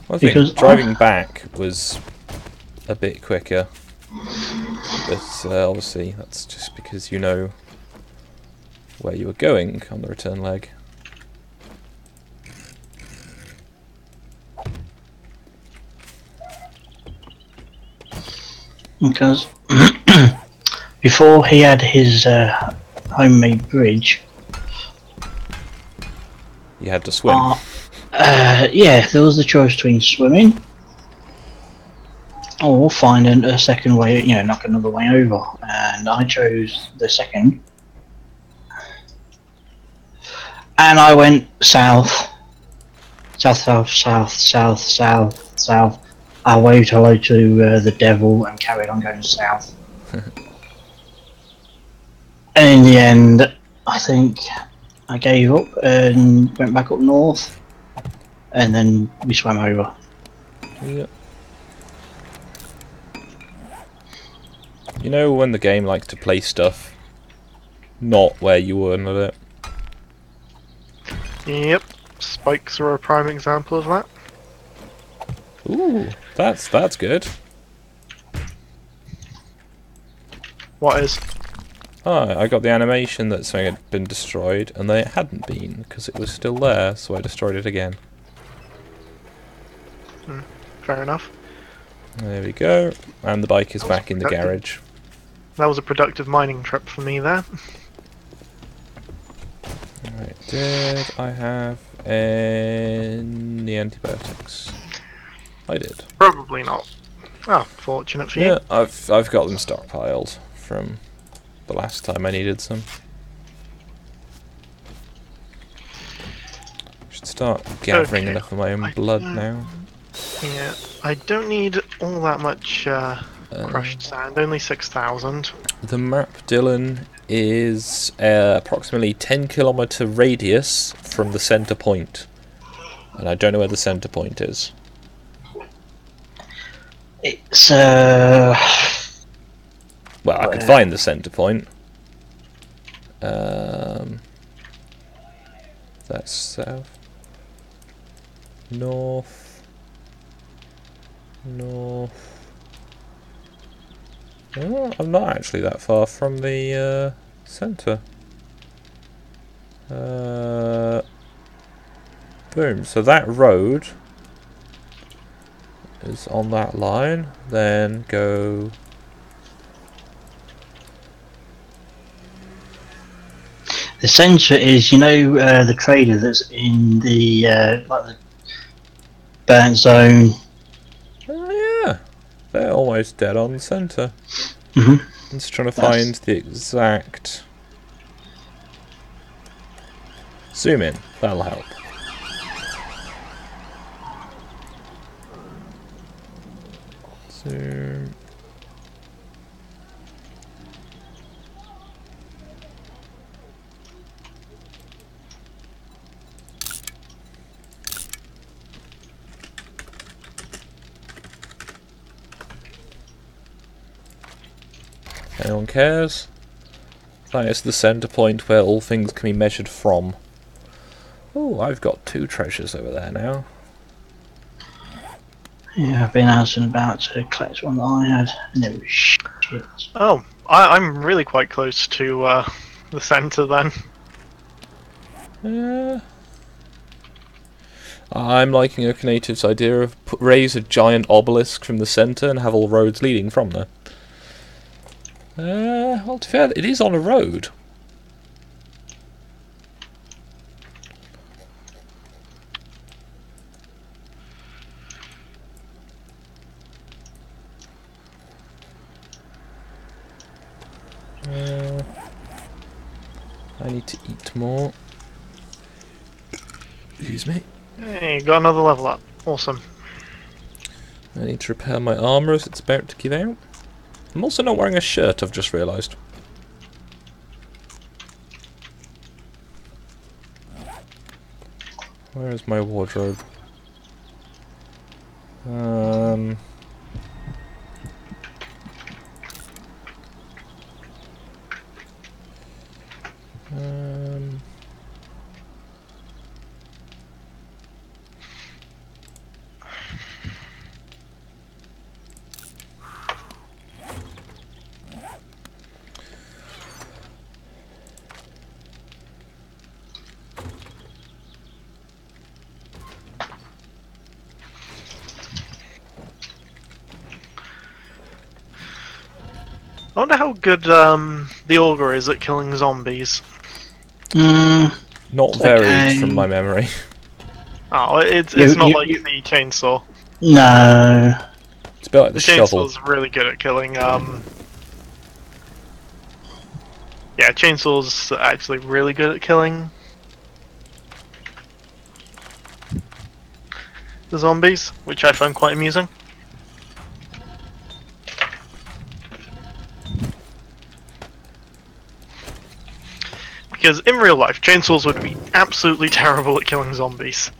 I Because think driving back was a bit quicker. But obviously that's just because you know where you were going on the return leg. Because before he had his homemade bridge, You had to swim. yeah, there was the choice between swimming or finding a second way, you know, knock another way over, and I chose the second. And I went south, south, south, south, south, south, south. I waved hello to the devil and carried on going south. And in the end, I think I gave up and went back up north, and then we swam over. Yep. You know when the game likes to play stuff not where you wanted it? Yep. Spikes are a prime example of that. Ooh, that's good. What is? Ah, I got the animation that something had been destroyed, and then it hadn't been, because it was still there, so I destroyed it again. Fair enough. There we go. And the bike is back in the garage. That was a productive mining trip for me there. Right, did I have any antibiotics? I did. Probably not. Oh, fortunate for you. Yeah, I've got them stockpiled from the last time I needed some. Should start gathering enough of my own blood now. Yeah, I don't need all that much crushed sand, only 6,000. The map, Dylan, is approximately 10-kilometer radius from the center point. And I don't know where the center point is. It's Well, I could find the center point. That's south. North. Oh, I'm not actually that far from the centre. Boom. So that road is on that line. Then go. the centre is, the trader that's in the like the burnt zone. Oh yeah, they're almost dead on the centre. Mhm. I'm just trying to find the exact. Zoom in. That'll help. Zoom. Anyone cares? That is the centre point where all things can be measured from. Oh, I've got 2 treasures over there now. Yeah, I've been out and about to collect one that I had, and it was shit. Oh, I'm really quite close to the centre then. I'm liking Oak Native's idea of raise a giant obelisk from the centre and have all roads leading from there. Well, to be fair, it is on a road. I need to eat more. Excuse me. Hey, got another level up. Awesome. I need to repair my armour as it's about to give out. I'm also not wearing a shirt, I've just realised. Where is my wardrobe? I wonder how good the auger is at killing zombies. Not very, okay. from my memory. Oh, it's not like the chainsaw. No. It's a bit like The the shovel. chainsaw's really good at killing. Yeah, chainsaw's actually really good at killing the zombies, which I find quite amusing. Because in real life, chainsaws would be absolutely terrible at killing zombies.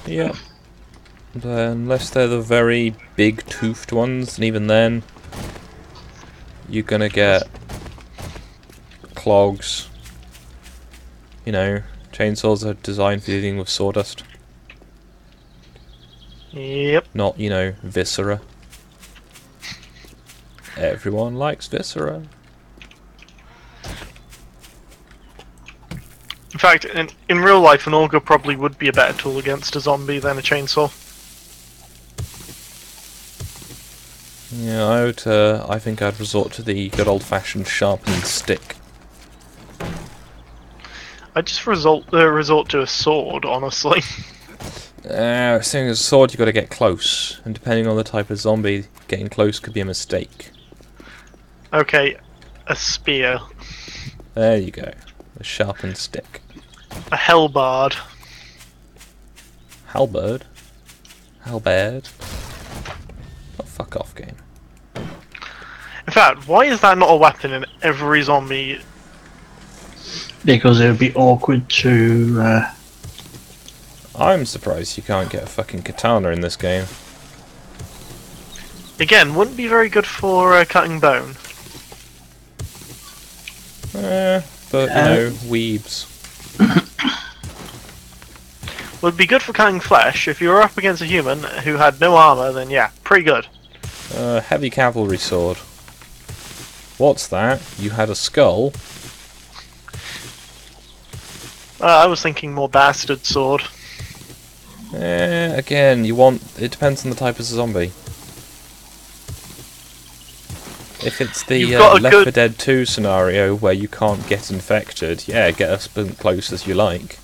Yeah. But unless they're the very big toothed ones, and even then, you're gonna get clogs. You know, chainsaws are designed for dealing with sawdust. Yep. Not, viscera. Everyone likes viscera. In fact, in real life, an auger probably would be a better tool against a zombie than a chainsaw. Yeah, I think I'd resort to the good old-fashioned sharpened stick. I just resort to a sword, honestly. Seeing as a sword, you've got to get close, and depending on the type of zombie, getting close could be a mistake. Okay, a spear. There you go. A sharpened stick. A hellbard. Halberd? Halberd? Oh, fuck off, game. In fact, why is that not a weapon in every zombie? Because it would be awkward to. I'm surprised you can't get a fucking katana in this game. Again, wouldn't be very good for cutting bone. But, you know, weebs. Would be good for cutting flesh. If you were up against a human who had no armor, then yeah, pretty good. Heavy cavalry sword. What's that? You had a skull? I was thinking more bastard sword. Again, it depends on the type of zombie. If it's the Left 4 Dead 2 scenario where you can't get infected, yeah, get as close as you like.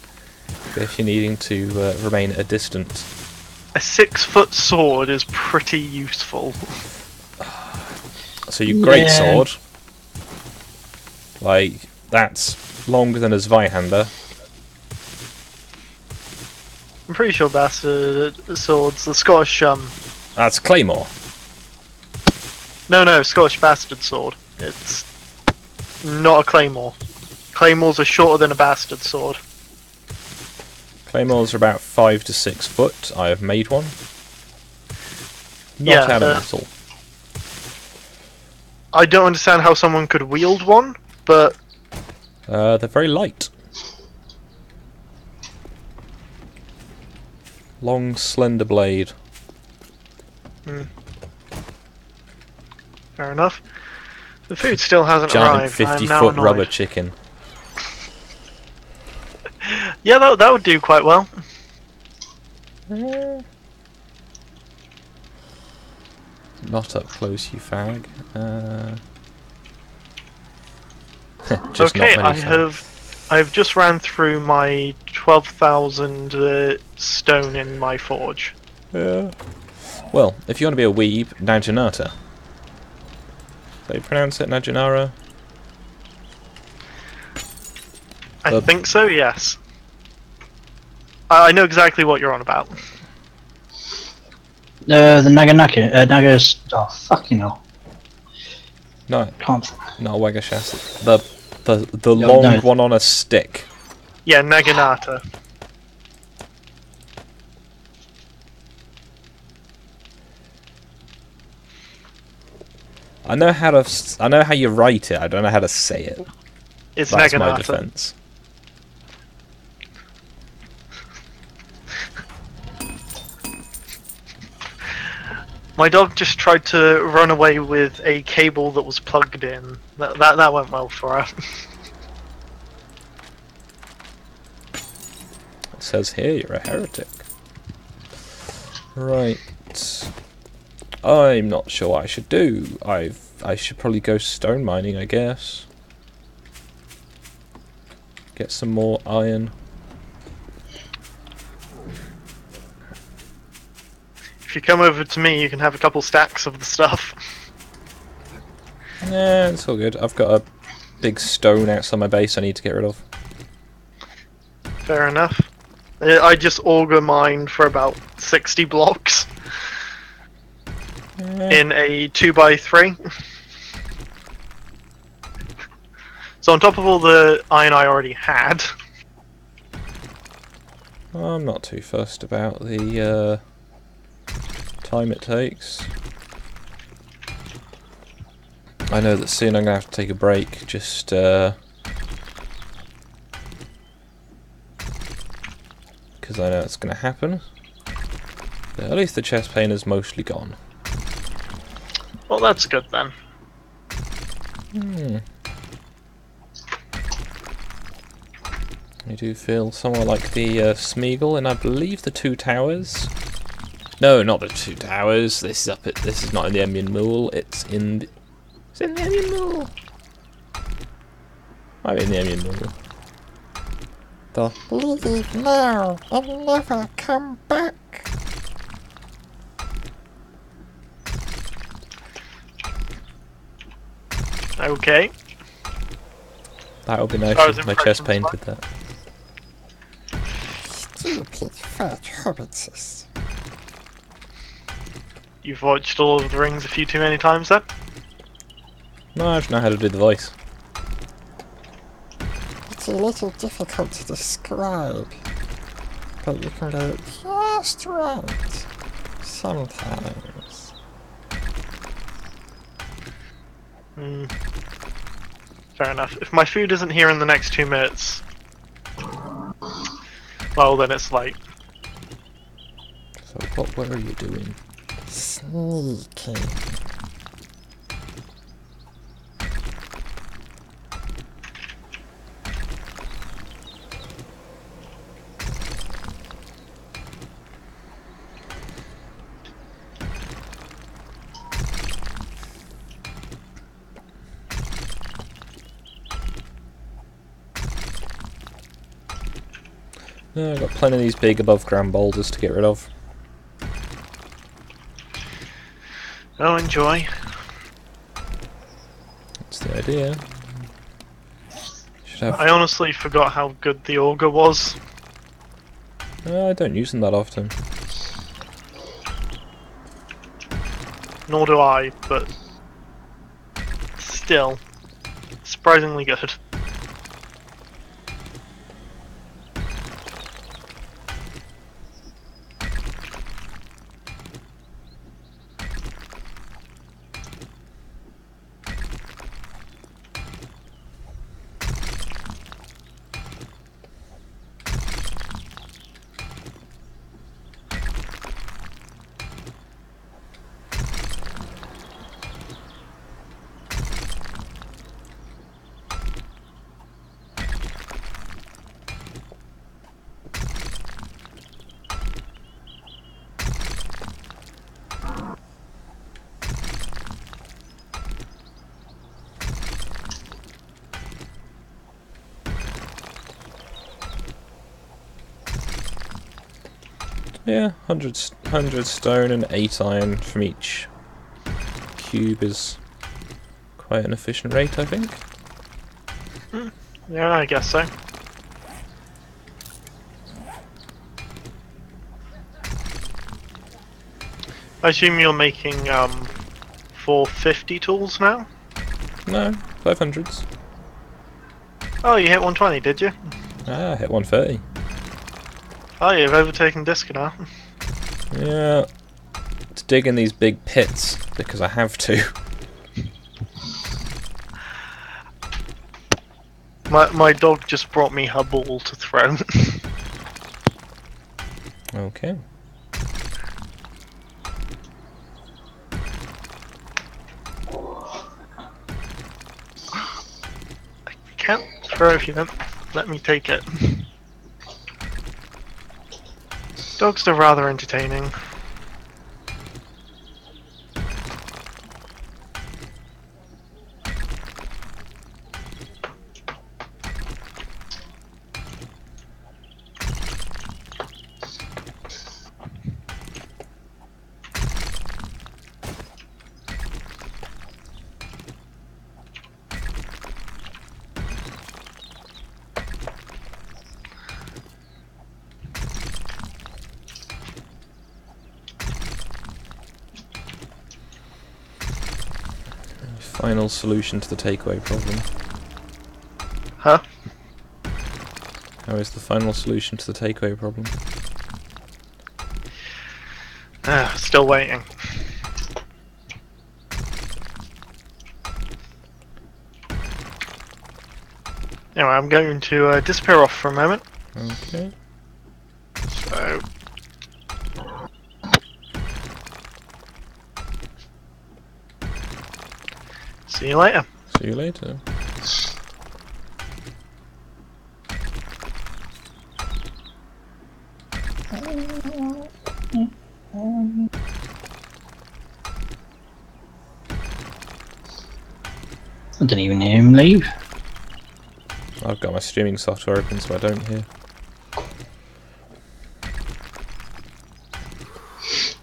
But if you're needing to remain at a distance... A 6-foot sword is pretty useful. So your great sword, like, that's longer than a Zweihander. I'm pretty sure bastard swords, the Scottish, That's Claymore. No, Scottish bastard sword. It's not a claymore. Claymores are shorter than a bastard sword. Claymores are about 5 to 6 foot. I have made one. Not out of metal. I don't understand how someone could wield one, but... They're very light. Long, slender blade. Fair enough. The food still hasn't Giant arrived. 50-foot rubber chicken. Yeah, that would do quite well. Not up close, you fag. Okay, I've just ran through my 12,000 stone in my forge. Yeah. Well, if you want to be a weeb, Naginata. They pronounce it Naginara? I think so, yes. I know exactly what you're on about. The Nagas. Oh, fucking hell. No, Can't. not Wagashas. The long one on a stick. Yeah, Naginata. I know how you write it. I don't know how to say it. It's That's Naginata. my defense. My dog just tried to run away with a cable that was plugged in. That went well for her. It says here you're a heretic. Right. I'm not sure what I should do. I should probably go stone mining, I guess. Get some more iron. If you come over to me, you can have a couple stacks of the stuff. Yeah, it's all good. I've got a big stone outside my base I need to get rid of. Fair enough. I just auger mined for about 60 blocks. In a 2x3. So on top of all the iron I already had. I'm not too fussed about the time it takes. I know that soon I'm going to have to take a break, just because I know it's going to happen. But at least the chest pain is mostly gone. Well, that's good then. I do feel somewhat like the Smeagol in, I believe, the Two Towers. No, not the 2 towers. This is up at. This is not in the Emion Mool. It's in. It's in the Emion Mool. I'm in the Emion Mool. The leave now and never come back. Okay. That would be nice As if my chest impressions painted that. Stupid fat hobbitses. You've watched Lord of the Rings a few too many times then? No, I just know how to do the voice. It's a little difficult to describe, but you can get it just right sometimes. Hmm. Fair enough. If my food isn't here in the next 2 minutes, well then it's late. So what are you doing? Sneaking. No, I've got plenty of these big above ground boulders to get rid of. Oh, enjoy. That's the idea. Should have. I honestly forgot how good the auger was. I don't use them that often. Nor do I, but still, surprisingly good. Yeah, 100 stone and 8 iron from each cube is quite an efficient rate, I think. Yeah, I guess so. I assume you're making 450 tools now? No, 500s. Oh, you hit 120, did you? Ah, I hit 130. Oh, you've overtaken Disco now. Yeah, to dig in these big pits because I have to. My dog just brought me her ball to throw. Okay. I can't throw if you don't let me take it. Dogs are rather entertaining. Final solution to the takeaway problem. Huh? How is the final solution to the takeaway problem? Still waiting. Anyway, I'm going to disappear off for a moment. Okay. So, see you later. See you later. I didn't even hear him leave. I've got my streaming software open, so I don't hear.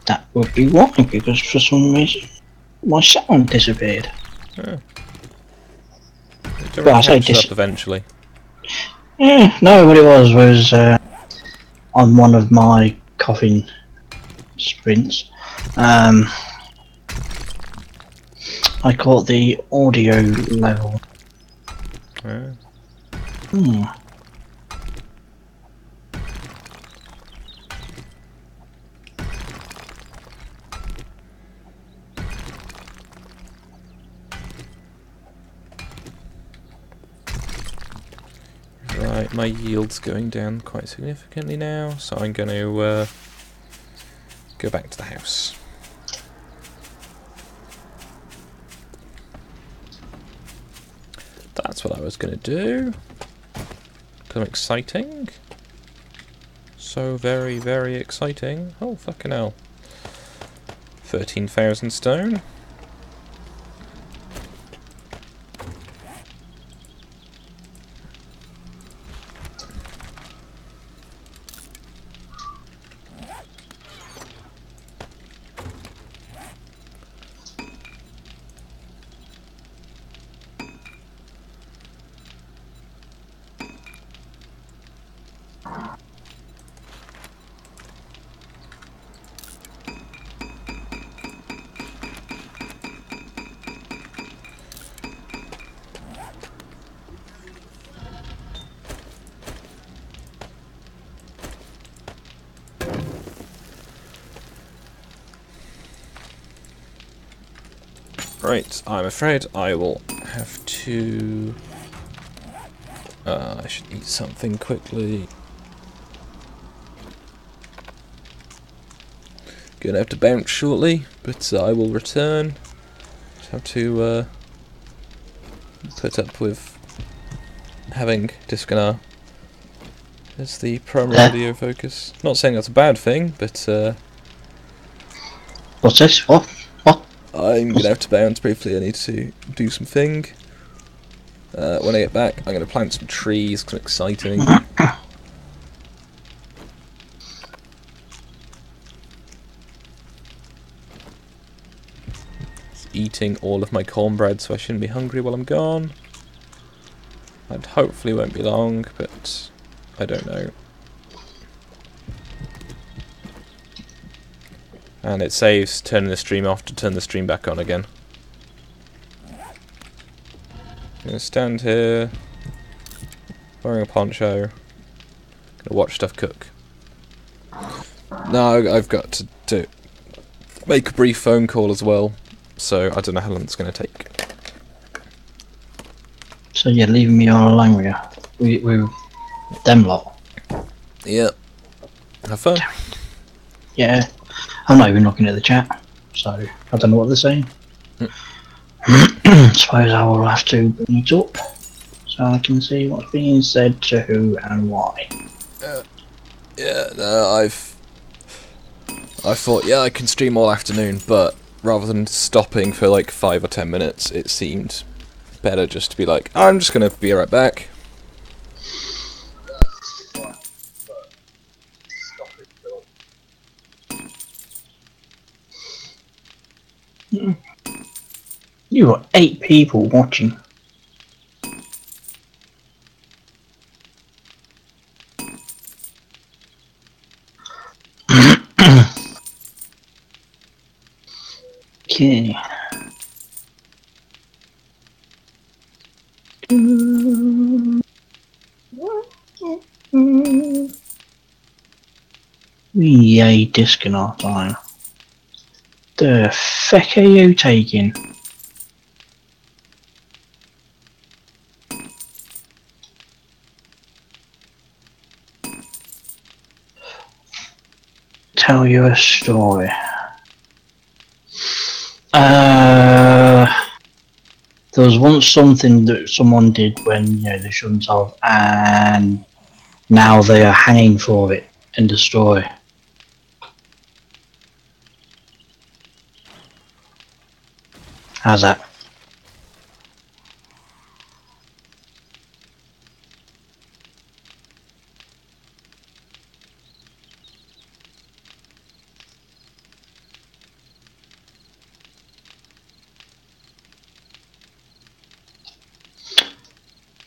That would be why, because for some reason my sound disappeared. Oh. It Well, I say catches up eventually. Yeah, no, what it was on one of my coughing sprints. I caught the audio level. Oh. Hmm. Right, my yield's going down quite significantly now, so I'm going to go back to the house. That's what I was going to do. Become exciting. So very, very exciting. Oh, fucking hell. 13,000 stone. Right, I'm afraid I will have to... I should eat something quickly. Gonna have to bounce shortly, but I will return. Just have to put up with having Disconar as the primary audio focus. Not saying that's a bad thing, but What's this? What? I'm gonna have to bounce briefly. I need to do something. When I get back, I'm gonna plant some trees, 'cause I'm exciting. Eating all of my cornbread, so I shouldn't be hungry while I'm gone. And hopefully won't be long, but I don't know. And it saves turning the stream off to turn the stream back on again. I'm gonna stand here, wearing a poncho, gonna watch stuff cook. No, I've got to make a brief phone call as well, so I don't know how long it's gonna take. So you're leaving me all alone with them lot? Yep. Have fun. Yeah. I'm not even looking at the chat, so I don't know what they're saying. Suppose I will have to bring it up so I can see what's being said to who and why. Yeah, no, I thought, yeah, I can stream all afternoon, but rather than stopping for like 5 or 10 minutes, it seemed better just to be like, I'm just gonna be right back. You got 8 people watching. Okay. Yay, disconnect time. The feck are you taking? Tell you a story. There was once something that someone did when they shouldn't have, and now they are hanging for it in the story. How's that?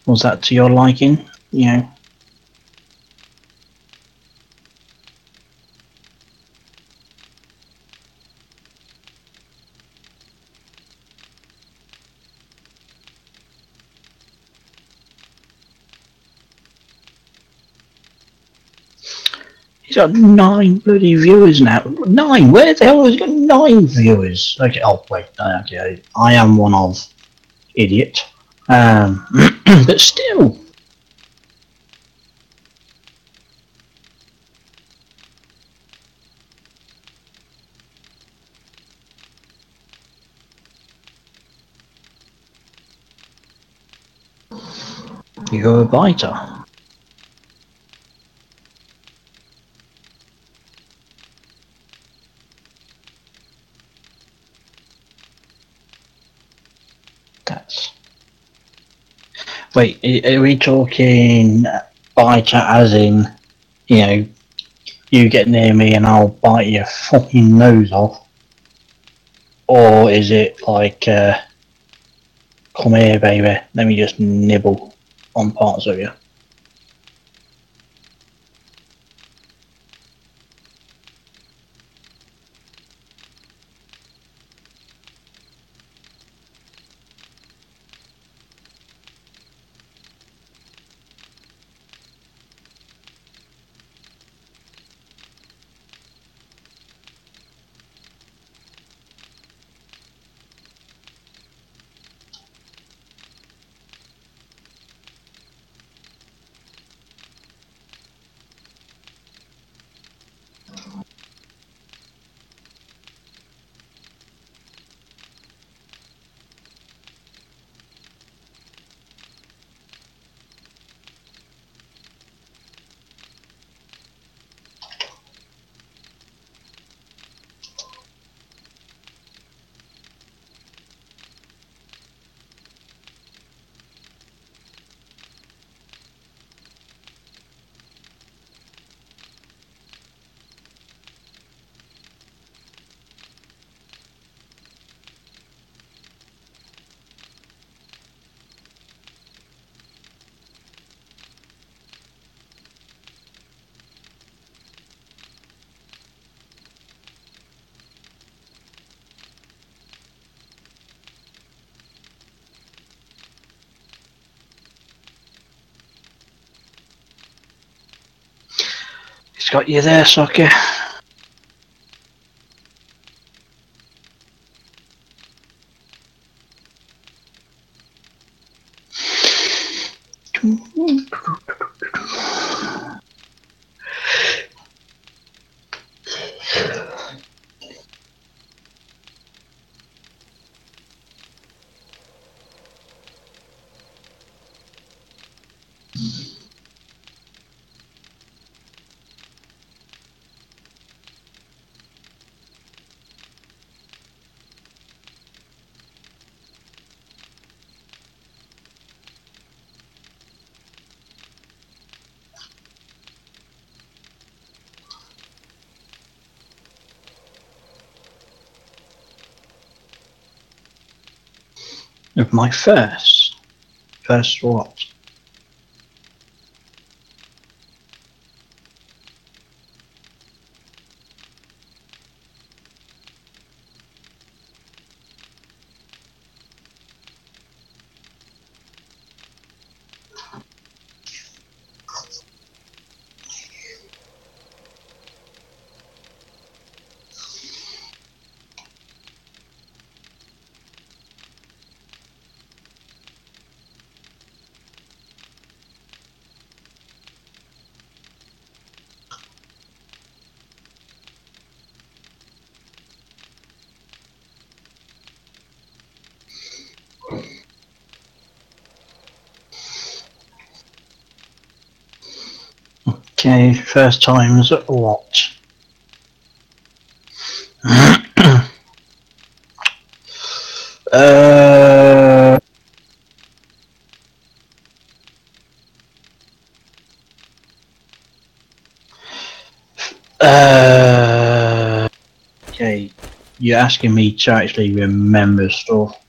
Was that to your liking? You know. He's got 9 bloody viewers now. 9? Where the hell has he got 9 viewers? Okay, oh wait, okay, I am one of idiot. But still. You're a biter. That's... Wait, are we talking biter as in, you know, you get near me and I'll bite your fucking nose off? Or is it like, come here baby, let me just nibble on parts of you? He's got you there, sucker. Of my first what? Okay, first time's what? uh, okay, you're asking me to actually remember stuff.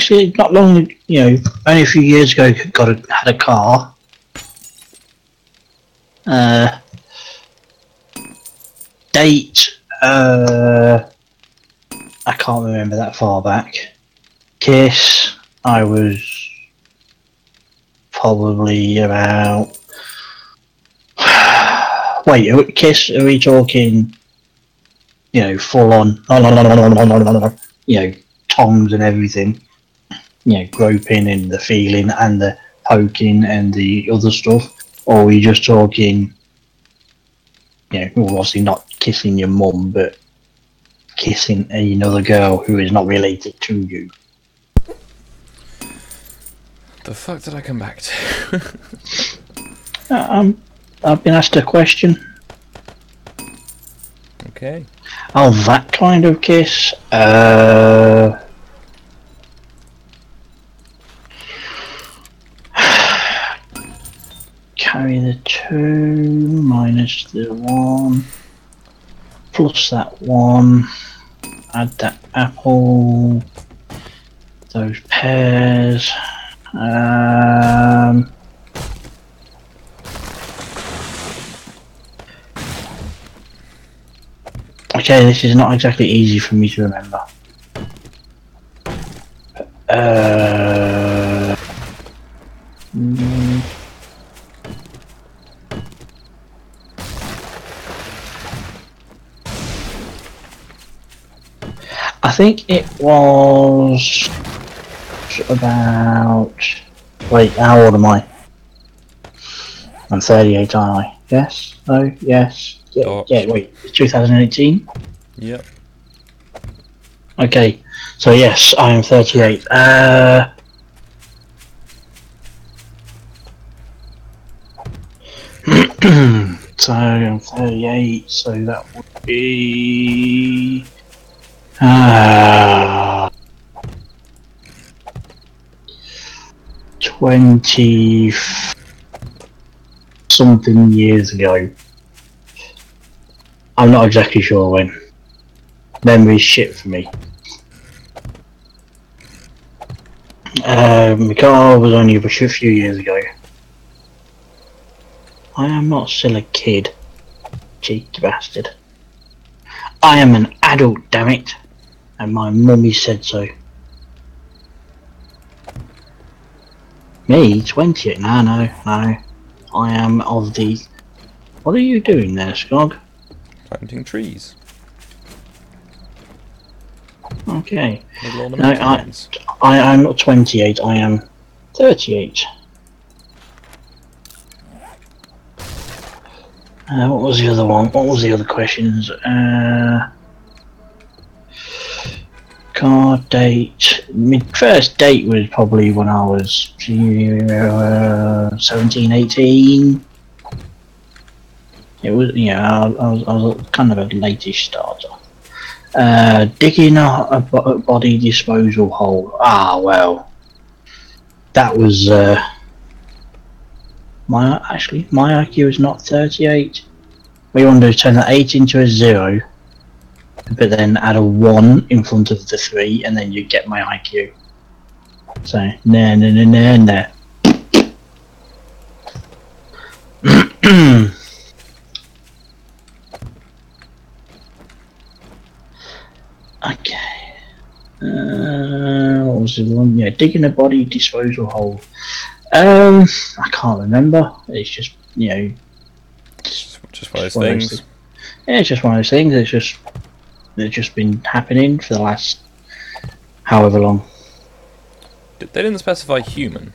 actually, not long, only a few years ago, had a car. Date, I can't remember that far back. Kiss, I was probably about. Wait, Kiss, are we talking, full on, tongs and everything, groping and the feeling and the poking and the other stuff? Or are we just talking, obviously not kissing your mum, but kissing another girl who is not related to you? The fuck did I come back to? I've been asked a question. Okay. Oh, that kind of kiss? Carry the 2 minus the 1 plus that 1. Add that apple. Those pears. Okay, this is not exactly easy for me to remember. I think it was about. Wait, how old am I? I'm 38, aren't I? Yes? No? Yes? Yeah, wait, it's 2018? Yep. Okay, so yes, I am 38. So I'm 38, so that would be. 20 something years ago. I'm not exactly sure when. Memory's shit for me. My car was only a few years ago. I am not still a kid. Cheeky bastard. I am an adult, damn it. And my mummy said so. Me, 20? No. I am of the. What are you doing there, Skog? Planting trees. Okay. Little No, ornamental ones. I'm not 28, I am 38. What was the other one? What was the other questions? Car date. My first date was probably when I was 17, 18. It was, I was kind of a latish starter. Digging a body disposal hole. Ah, well, that was my IQ is not 38. We want to turn that 8 into a 0, but then add a 1 in front of the 3, and then you get my IQ. So nah. Okay. What was the one? Yeah, digging a body disposal hole. I can't remember. It's just Just one of those things. Yeah, it's just one of those things. It's just been happening for the last however long. They didn't specify human.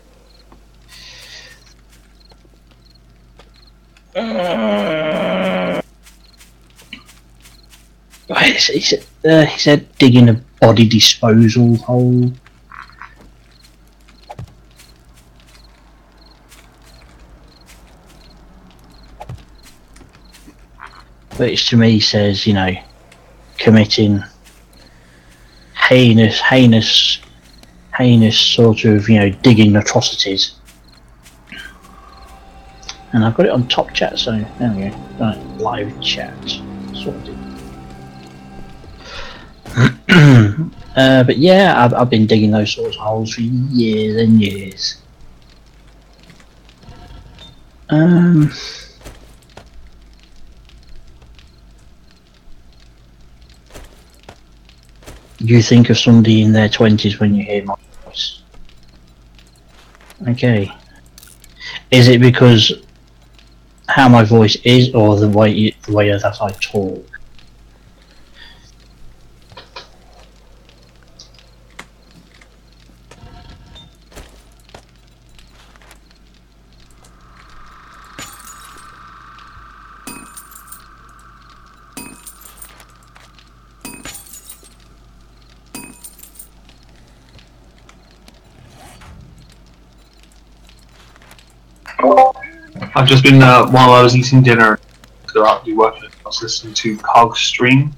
He said digging a body disposal hole. Which to me says, committing heinous sort of, digging atrocities. And I've got it on top chat, so there we go. Right, live chat sorted. But yeah, I've been digging those sorts of holes for years and years. You think of somebody in their 20s when you hear my voice. Okay. Is it because how my voice is, or the way that I talk? I've just been, while I was eating dinner, throughout the work, I was listening to Skog's stream,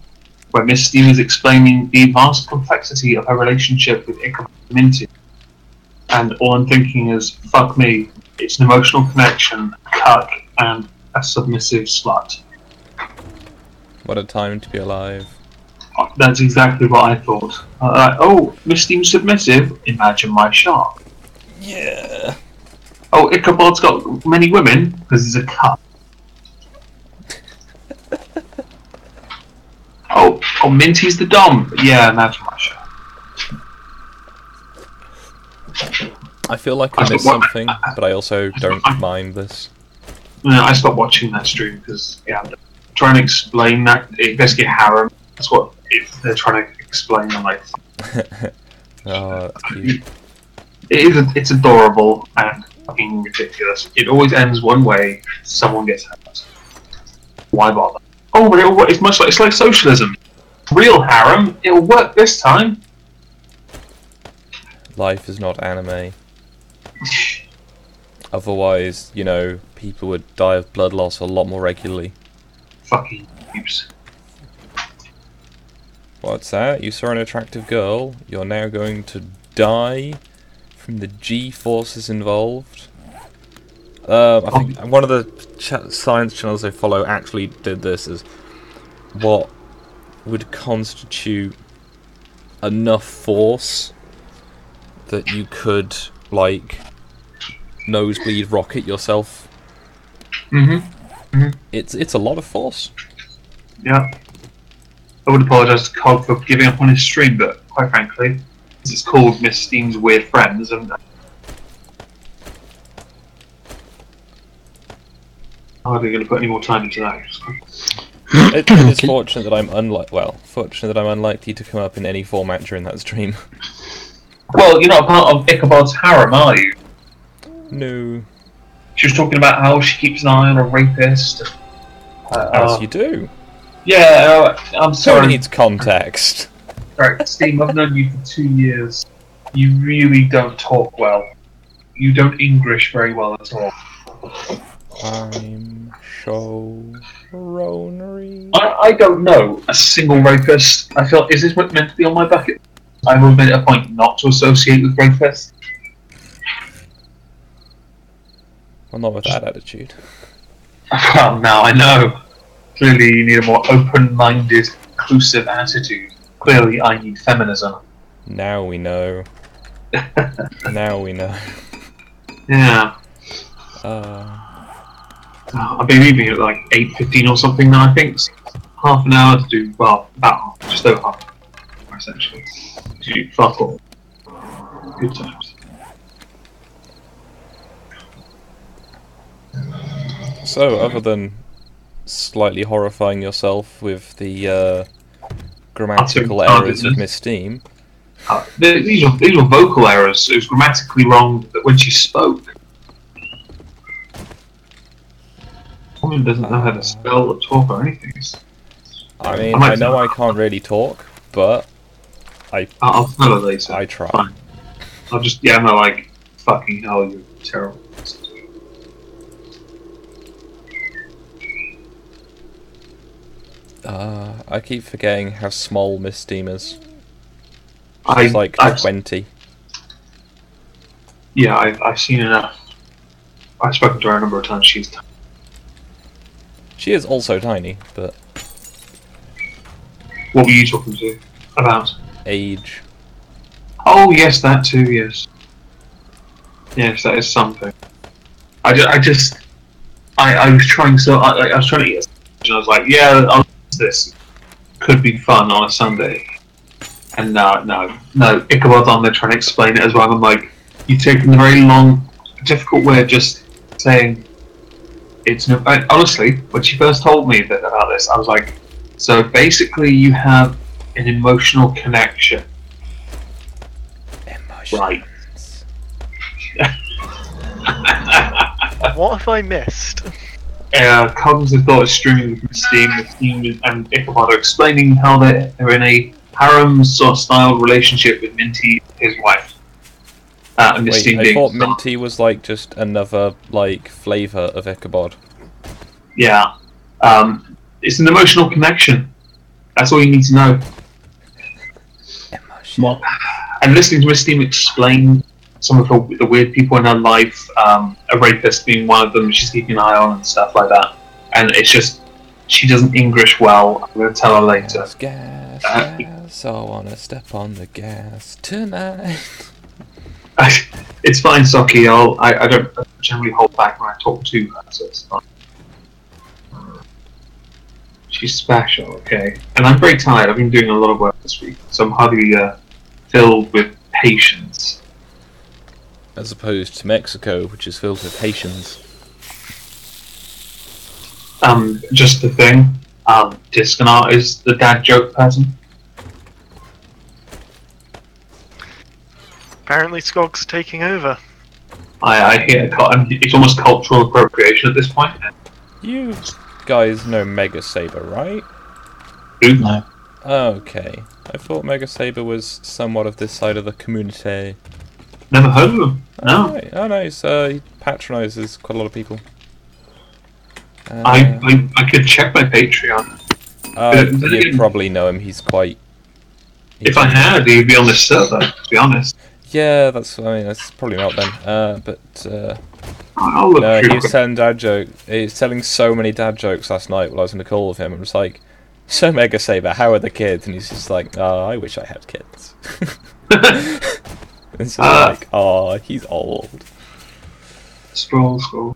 where Miss Steam is explaining the vast complexity of her relationship with Ichabod and Minty. And all I'm thinking is, fuck me, it's an emotional connection, a cuck, and a submissive slut. What a time to be alive. That's exactly what I thought. Oh, Miss Steam's submissive? Imagine my shock. Yeah. Oh, Ichabod's got many women because he's a cuck. oh, Minty's the dom. Yeah, imagine my shock. I feel like I missed something, but I also don't mind this. No, I stopped watching that stream because I'm trying to explain that. It basically harem. That's what they're trying to explain. I'm like, Oh, that's cute. it's adorable and fucking ridiculous. It always ends one way. Someone gets hurt. Why bother? Oh, but it's like socialism. Real harem. It'll work this time. Life is not anime. Otherwise, you know, people would die of blood loss a lot more regularly. Fucking noobs. What's that? You saw an attractive girl. You're now going to die from the G-forces involved. I think one of the science channels I follow actually did this as what would constitute enough force that you could, like, nosebleed rocket yourself. It's a lot of force. Yeah. I would apologise to Cog for giving up on his stream, but quite frankly, it's called Miss Steam's Weird Friends, and hardly going to put any more time into that. It is fortunate that I'm unlikely to come up in any format during that stream. Well, you're not part of Ichabod's harem, are you? No. She was talking about how she keeps an eye on a rapist. As you do. Yeah, I'm Who sorry. needs context? Right, Steve, I've known you for 2 years. You really don't talk well. You don't English very well at all. I'm so ronery. I don't know a single rapist. I feel, is this meant to be on my bucket? I will make it a point not to associate with rapists. Well, not with that attitude. Well, now I know. Clearly you need a more open-minded, inclusive attitude. Clearly I need feminism. Now we know. Now we know. Yeah. I've been leaving at like 8:15 or something now, I think. So half an hour to do, well, about just over half an hour, essentially. To do fuck all. Good times. So, other than slightly horrifying yourself with the grammatical errors of Miss Steam. These were vocal errors. It was grammatically wrong when she spoke. Woman doesn't know how to spell or talk or anything. I mean, I know I can't really talk, but I'll tell her later. I try. Fine. I'll just, yeah, I'm like, fucking hell, you're terrible. I keep forgetting how small Miss Steam is. She's She's like 20. Yeah, I've seen enough. I've spoken to her a number of times. She's tiny. She is also tiny, but... What were you talking to about? age. Oh yes, that too. Yes. Yes, that is something. I was trying I was trying to get. And I was like, yeah, this could be fun on a Sunday. And no, Ichabod's on there trying to explain it as well. I'm like, you've taken the very long, difficult way of just saying it's no. Honestly, when she first told me about this, I was like, so basically you have an emotional connection. Emotions. Right. What have I missed? Cogs have got a streaming with Steam and Ichabod are explaining how they're in a harem sort of style relationship with Minty, his wife. And Wait, Steam I being thought staff. Minty was like just another like flavour of Ichabod. Yeah. It's an emotional connection. That's all you need to know. Emotion. What? And listening to Miss Steam explain some of the weird people in her life, a rapist being one of them she's keeping an eye on and stuff like that. And it's just, she doesn't English well. I'm going to tell her later. Gas, gas, I wanna step on the gas tonight. It's fine, Socky. I don't generally hold back when I talk to her, so it's fine. She's special, okay. And I'm very tired. I've been doing a lot of work this week, so I'm hardly filled with patience. As opposed to Mexico, which is filled with Haitians. Just the thing. Disconnart is the dad joke person. Apparently Skog's taking over. I hear it's almost cultural appropriation at this point. You guys know Mega Saber, right? Who? No. Okay. I thought Mega Saber was somewhat of this side of the community. Never heard of him. No. Right. Oh, no, he patronises quite a lot of people. I could check my Patreon. Then You again, probably know him. He's quite. if I had, he'd be on this server, to be honest. Yeah, that's probably not then. I'll look No, through he was telling dad joke. He was telling so many dad jokes last night while I was on the call with him. I was like, "So Mega Saber, how are the kids?" And he's just like, "Oh, I wish I had kids." It's just like, "Oh, he's old." Scroll.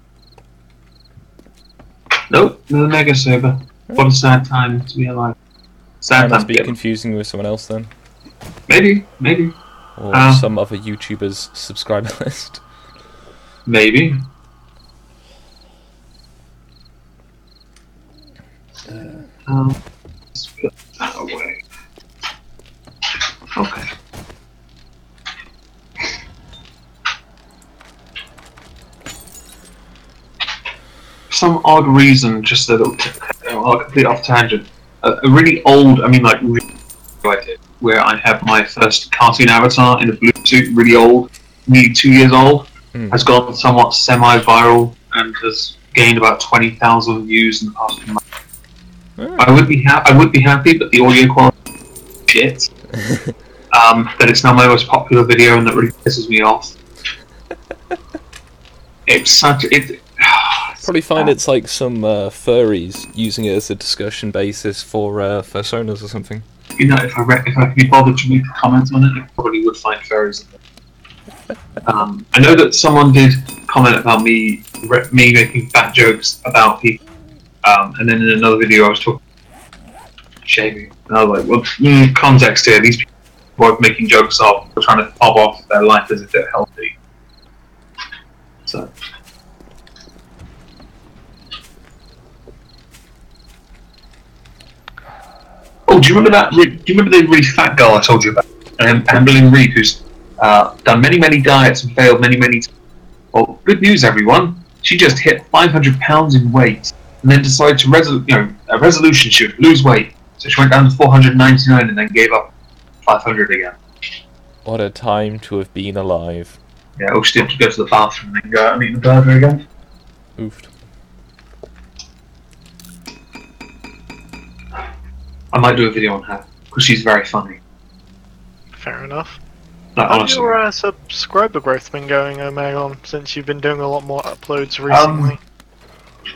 Nope, no Mega Saber. What a sad time to be alive. I Sad must time. be Yeah. confusing with someone else then, Maybe. or some other YouTuber's subscriber list. Maybe. Let's put that away. Okay. For some odd reason, just a little complete off tangent. A really old, really where I have my first cartoon avatar in a blue suit, really old, nearly 2 years old, has gone somewhat semi-viral and has gained about 20,000 views in the past few months. I would be happy, but the audio quality is shit. That it's now my most popular video, and that really pisses me off. Probably find it's like some furries using it as a discussion basis for personas or something. You know, if I could be bothered to read the comments on it, I probably would find fairies in it. I know that someone did comment about me making fat jokes about people, and then in another video I was talking shaving, and I was like, well, context here, these people were making jokes of, were trying to fob off their life as if they're healthy. So. Oh, do you remember that? Do you remember the really fat girl I told you about? Amberlynn Reed, who's done many diets and failed many times. Well, good news, everyone. She just hit 500 pounds in weight, and then decided to a resolution she would lose weight. So she went down to 499 and then gave up 500 again. What a time to have been alive. Yeah, oh, she did have to go to the bathroom and then go out and eat the burger again. Oofed. I might do a video on her because she's very funny. Fair enough. Like, How's honestly. your subscriber growth been going, Megon, since you've been doing a lot more uploads recently?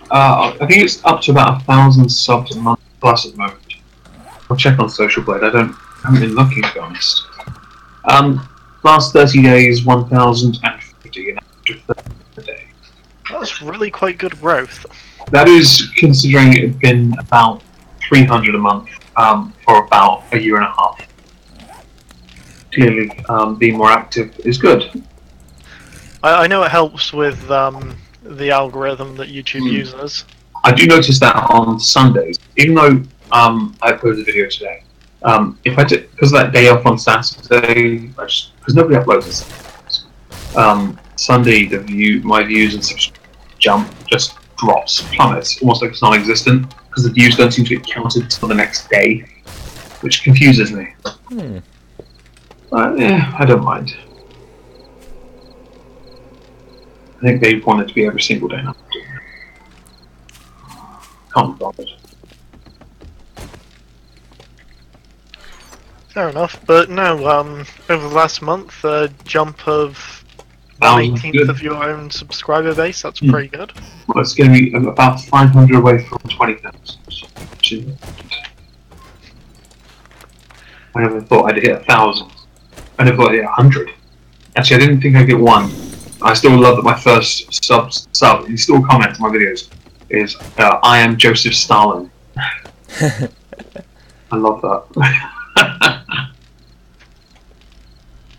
I think it's up to about 1,000 subs a month plus at the moment. I'll check on Social Blade. I don't haven't been looking, to be honest. Last 30 days, 1,050 an average of 30 a day. That's really quite good growth. That is considering it had been about 300 a month for about a year and a half. Clearly, being more active is good. I know it helps with the algorithm that YouTube uses. I do notice that on Sundays, even though I uploaded a video today, if I did, because of that day off on Saturday, because nobody uploads it, Sunday my views and such just plummets, almost like it's non-existent, because the views don't seem to get counted until the next day, which confuses me. I don't mind. I think they want it to be every single day now. Can't be bothered. Fair enough, but no, over the last month, a jump of 1/18 of your own subscriber base, that's pretty good. Well, it's going to be about 500 away from 20,000. I never thought I'd hit 1,000. I never thought I'd hit 100. Actually, I didn't think I'd get 1. I still love that my first sub, he still comments on my videos, is I am Joseph Stalin. I love that.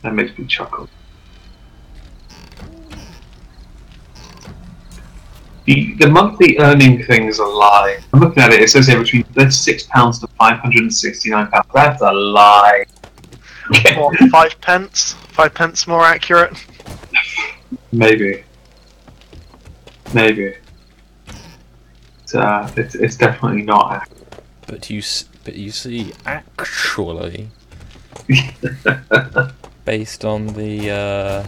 That makes me chuckle. The monthly earning thing is a lie. I'm looking at it, it says here between £36 to £569. That's a lie. What, 5 pence? 5 pence more accurate? Maybe. It's definitely not. But you see, actually, based on the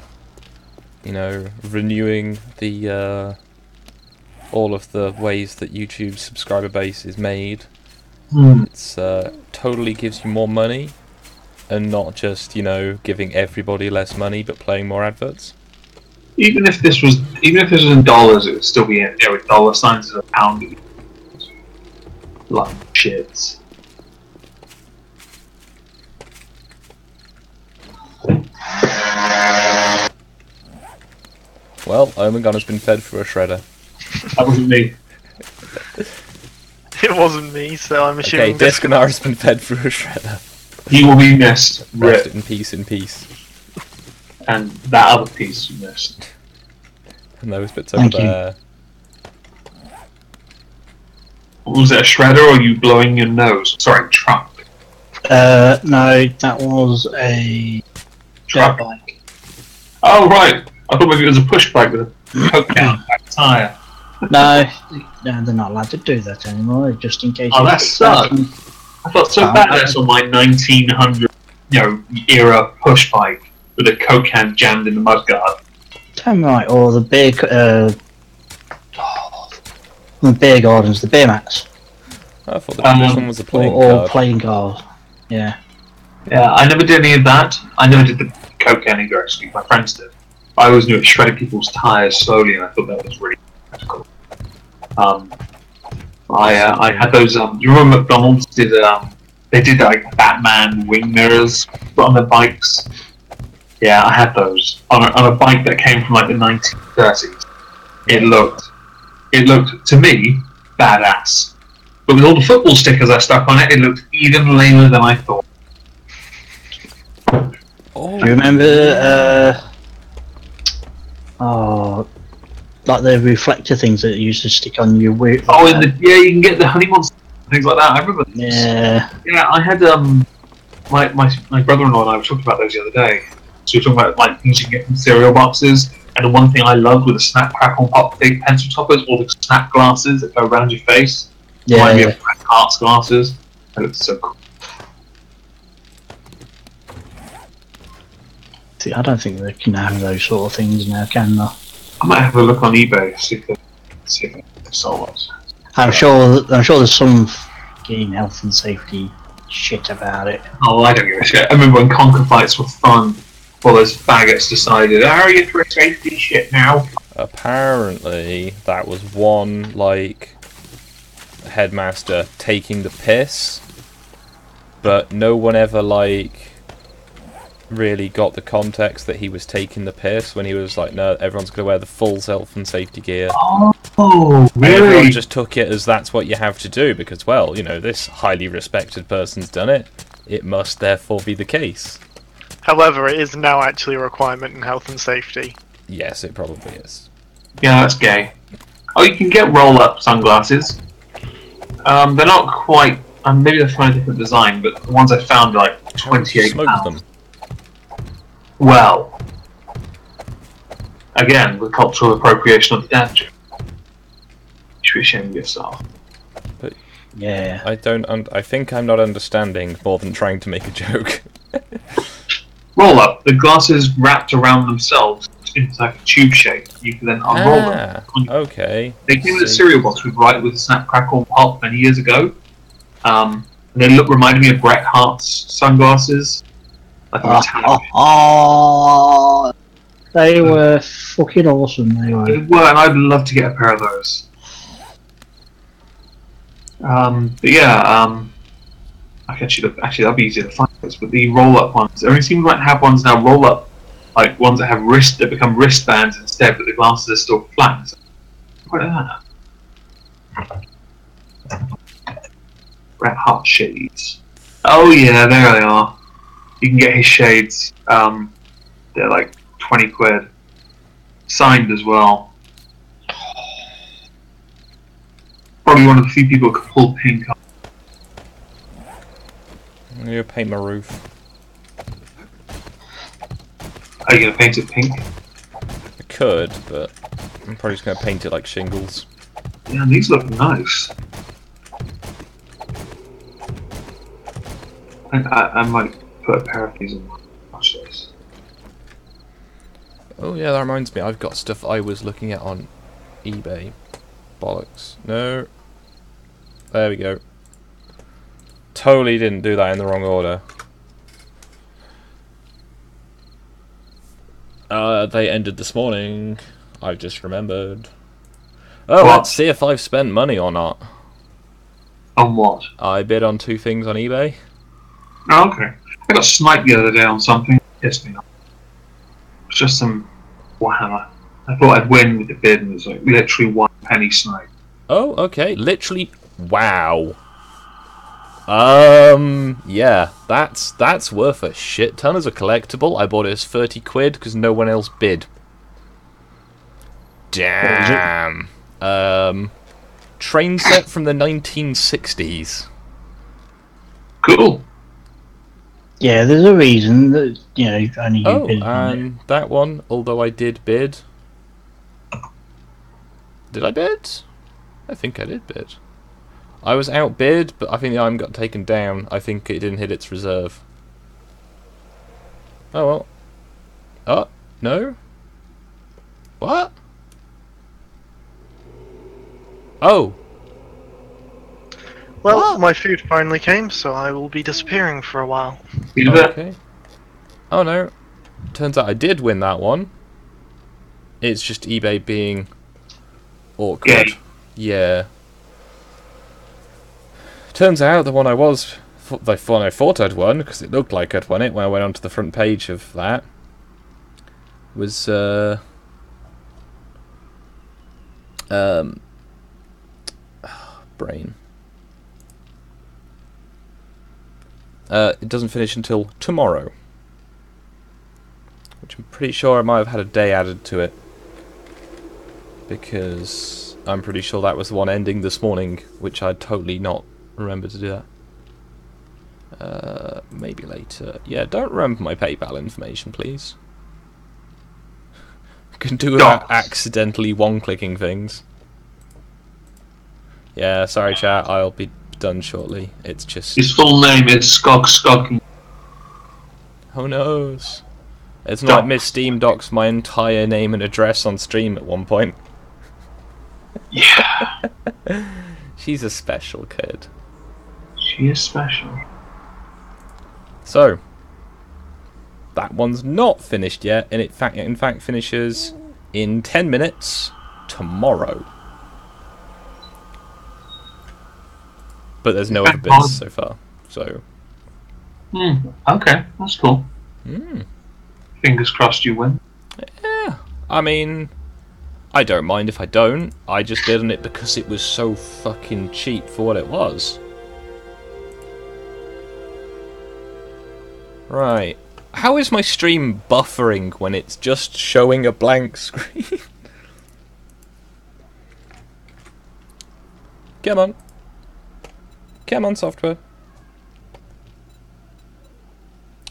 renewing the all of the ways that YouTube's subscriber base is made, it's totally gives you more money, and not just giving everybody less money but playing more adverts. Even if this was in dollars, it would still be with dollar signs as a pound. Like shits. Well, Omegon has been fed through a shredder. That wasn't me. It wasn't me, so I'm assuming. Okay, Discanar has been fed through a shredder. He will be missed. Rest Rip. in peace, in peace. And that other piece you missed. And those bits over there. Was it a shredder or are you blowing your nose? Sorry, truck. No, that was a Truck. dirt bike. Oh right. I thought maybe it was a push bike with a coke down back tyre. No, they're not allowed to do that anymore, just in case. Oh, that sucks. I felt so badass on my 1900 era push bike with a coke can jammed in the mudguard. Damn right, or the beer gardens, the beer mats. I thought this one was a playing card. Playing cards. Yeah. Yeah, I never did any of that. I never did the coke can either, actually. My friends did. I always knew it shredded people's tyres slowly, and I thought that was really practical. I had those. You remember McDonald's did? They did like Batman wing mirrors on their bikes. Yeah, I had those on a bike that came from like the 1930s. It looked to me badass, but with all the football stickers I stuck on it, it looked even lamer than I thought. Oh. Do you remember? Like the reflector things that you used to stick on your wheel. Oh, you can get the honey monster things like that. I remember. Yeah. Yeah, I had my brother-in-law and I were talking about those the other day. So we were talking about like things you can get from cereal boxes, and the one thing I loved were the snap crackle pop big pencil toppers, or the snap glasses that go around your face. Yeah. Remind me of Bret Hart's glasses. That looks so cool. See, I don't think they can have those sort of things now, can they? I might have a look on eBay see if they sell those. I'm sure there's some fucking health and safety shit about it. Oh, I don't give a shit. I remember when conker fights were fun. Well, those faggots decided, you're for safety shit now. Apparently, that was one headmaster taking the piss, but no one ever like really got the context that he was taking the piss when he was like, no, everyone's going to wear the full health and safety gear. Oh, And everyone really? just took it as that's what you have to do because, well, you know, this highly respected person's done it. It must therefore be the case. However, it is now actually a requirement in health and safety. Yes, it probably is. Yeah, that's gay. Oh, you can get roll-up sunglasses. They're not quite. Maybe they're from a different design, but the ones I found are like £28. Smoked them. Well, again, the cultural appropriation of the dad joke. You should be ashamed of yourself. Yeah. I think I'm not understanding more than trying to make a joke. Roll-up. The glasses wrapped around themselves into like a tube shape. You can then unroll them. Okay. They came in a cereal box with Snap Crackle Pop many years ago. They reminded me of Bret Hart's sunglasses. Like a metallic. They were fucking awesome. They were. They were, and I'd love to get a pair of those. But yeah, actually that'd be easier to find those. But the roll-up ones, there only seem to have ones now roll-up, like ones that have that become wristbands instead, but the glasses are still flat. So, what is that? Bret Hart shades. Oh yeah, there they are. You can get his shades. They're like 20 quid. Signed as well. Probably one of the few people who can pull pink off. I'm going to paint my roof. Are you going to paint it pink? I could, but I'm probably just going to paint it like shingles. Yeah, these look nice. I might put a pair of these in my watch list. Oh yeah, that reminds me, I've got stuff I was looking at on eBay. Bollocks. No. There we go. Totally didn't do that in the wrong order. They ended this morning. I've just remembered. Oh, What? let's see if I've spent money or not. On what? I bid on 2 things on eBay. Oh, okay. I got sniped the other day on something. Pissed me off. It was just some Warhammer. I thought I'd win with the bid, and it was like literally 1 penny snipe. Oh, okay. Literally, wow. Yeah, that's worth a shit ton as a collectible. I bought it as 30 quid because no one else bid. Damn. Train set from the 1960s. Cool. Yeah, there's a reason that, you know, only you bid on it. And that one, although I did bid. Did I bid? I think I did bid. I was outbid, but I think the item got taken down. I think it didn't hit its reserve. Oh well. Oh, no? What? Oh. Well, What? my food finally came, so I will be disappearing for a while. You bet. Okay. Oh no. Turns out I did win that one. It's just eBay being awkward. Yay. Yeah. Turns out the one I thought I'd won, because it looked like I'd won it when I went onto the front page of that, was brain. It doesn't finish until tomorrow, which I'm pretty sure I might have had a day added to it, because I'm pretty sure that was the one ending this morning, which I'd totally not remember to do that. Maybe later. Yeah, don't remember my PayPal information, please. I can do without accidentally one-clicking things. Yeah, sorry chat, I'll be done shortly. It's just... His full name is Skog. Who knows? It's not like Miss Steam docs my entire name and address on stream at one point. Yeah. She's a special kid. She is special. So, that one's not finished yet, and it in fact finishes in 10 minutes tomorrow. But there's no other bids so far, so Okay, that's cool. Hmm. Fingers crossed you win. Yeah. I mean, I don't mind if I don't. I just bid on it because it was so fucking cheap for what it was. Right. How is my stream buffering when it's just showing a blank screen? Come on. Come on, software.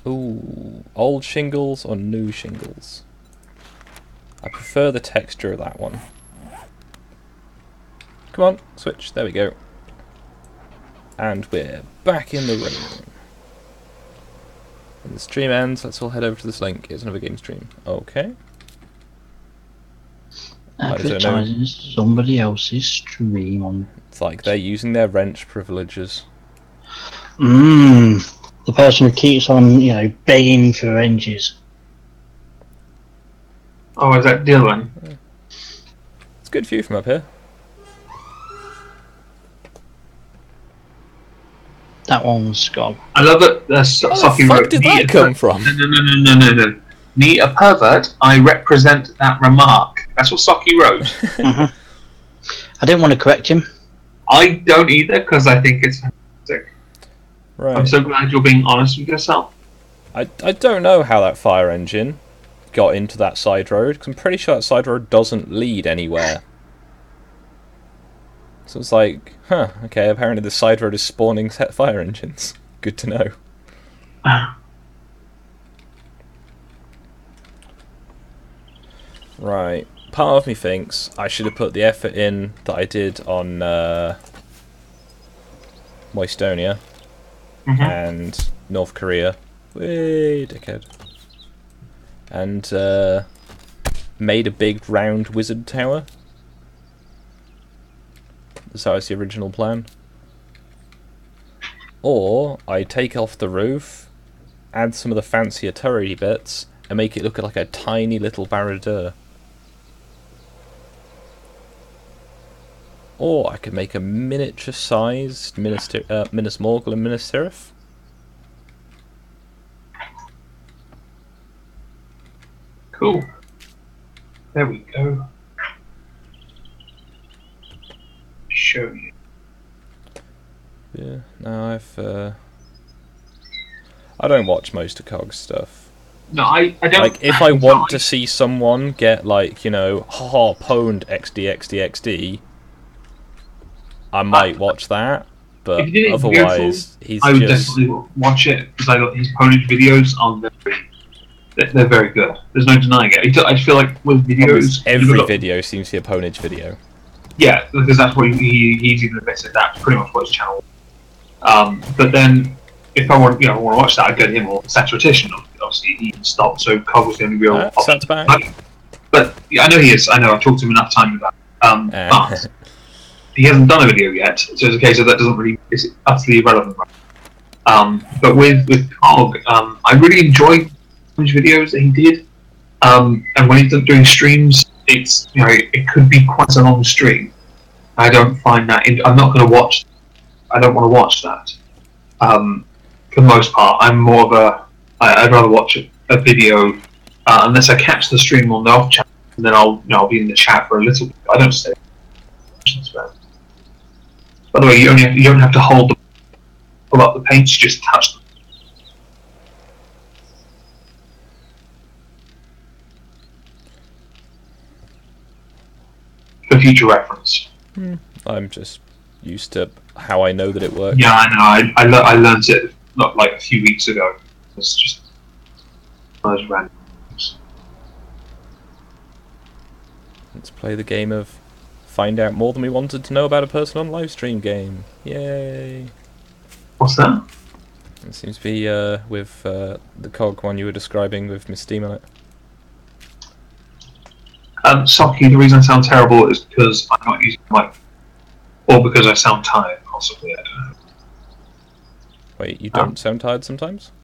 Ooh, old shingles or new shingles? I prefer the texture of that one. Come on, switch. There we go. And we're back in the ring. When the stream ends, let's all head over to this link. It's another game stream. Okay. Advertising somebody else's stream on. It's like they're using their wrench privileges. The person who keeps on, begging for wrenches. Oh, is that Dylan? It's a good view from up here. That one was Skog. I love it. Where the fuck did that come from? No. Me, a pervert, I represent that remark. That's what Socky wrote. I didn't want to correct him. I don't either, because I think it's fantastic. Right. I'm so glad you're being honest with yourself. I don't know how that fire engine got into that side road, because I'm pretty sure that side road doesn't lead anywhere. So it's like, okay, apparently the side road is spawning set fire engines. Good to know. Right. Part of me thinks I should have put the effort in that I did on Moistonia and North Korea. Wait, dickhead. And made a big round wizard tower. So that was the original plan. Or I take off the roof, add some of the fancier turrety bits, and make it look like a tiny little barrador. Or I could make a miniature-sized Minas Morgul and Minas Tirith. Cool. There we go. Show you. Yeah, no, I don't watch most of Cog's stuff. No, I don't. Like, if I want to see someone get, like, harpooned XD, I might watch that, but otherwise, he's I would just... definitely watch it, because I got his ponage videos are they're very good. There's no denying it. I just feel like with videos... Every video seems to be a ponage video. Yeah, because that's what he's even admitted. That's pretty much what his channel. But then, if I want, want to watch that, I'd go to him or Saturatition. Obviously, he stopped, so Cog was the only real option. But yeah, I know he is. I know. I've talked to him enough times about it. But he hasn't done a video yet, so it's a case of that doesn't really. It's utterly irrelevant. But with Cog, I really enjoy his videos that he did. And when he's doing streams, it's it could be quite a long stream. I don't find that. I'm not going to watch. I don't want to watch that. For the most part, I'm more of a. I'd rather watch a video unless I catch the stream on the off channel, and then I'll be in the chat for a little bit. I don't stay. By the way, you don't have to pull up the paints. Just touch them. For future reference. I'm just used to how I know that it works. Yeah, I know. I learned it not like a few weeks ago. It's just one of those random things. Let's play the game of find out more than we wanted to know about a person on live stream game. Yay! What's that? It seems to be with the Cog one you were describing with Miss Steam on it. Socky, the reason I sound terrible is because I'm not using the mic. Or because I sound tired, possibly, I don't know. Wait, you don't sound tired sometimes?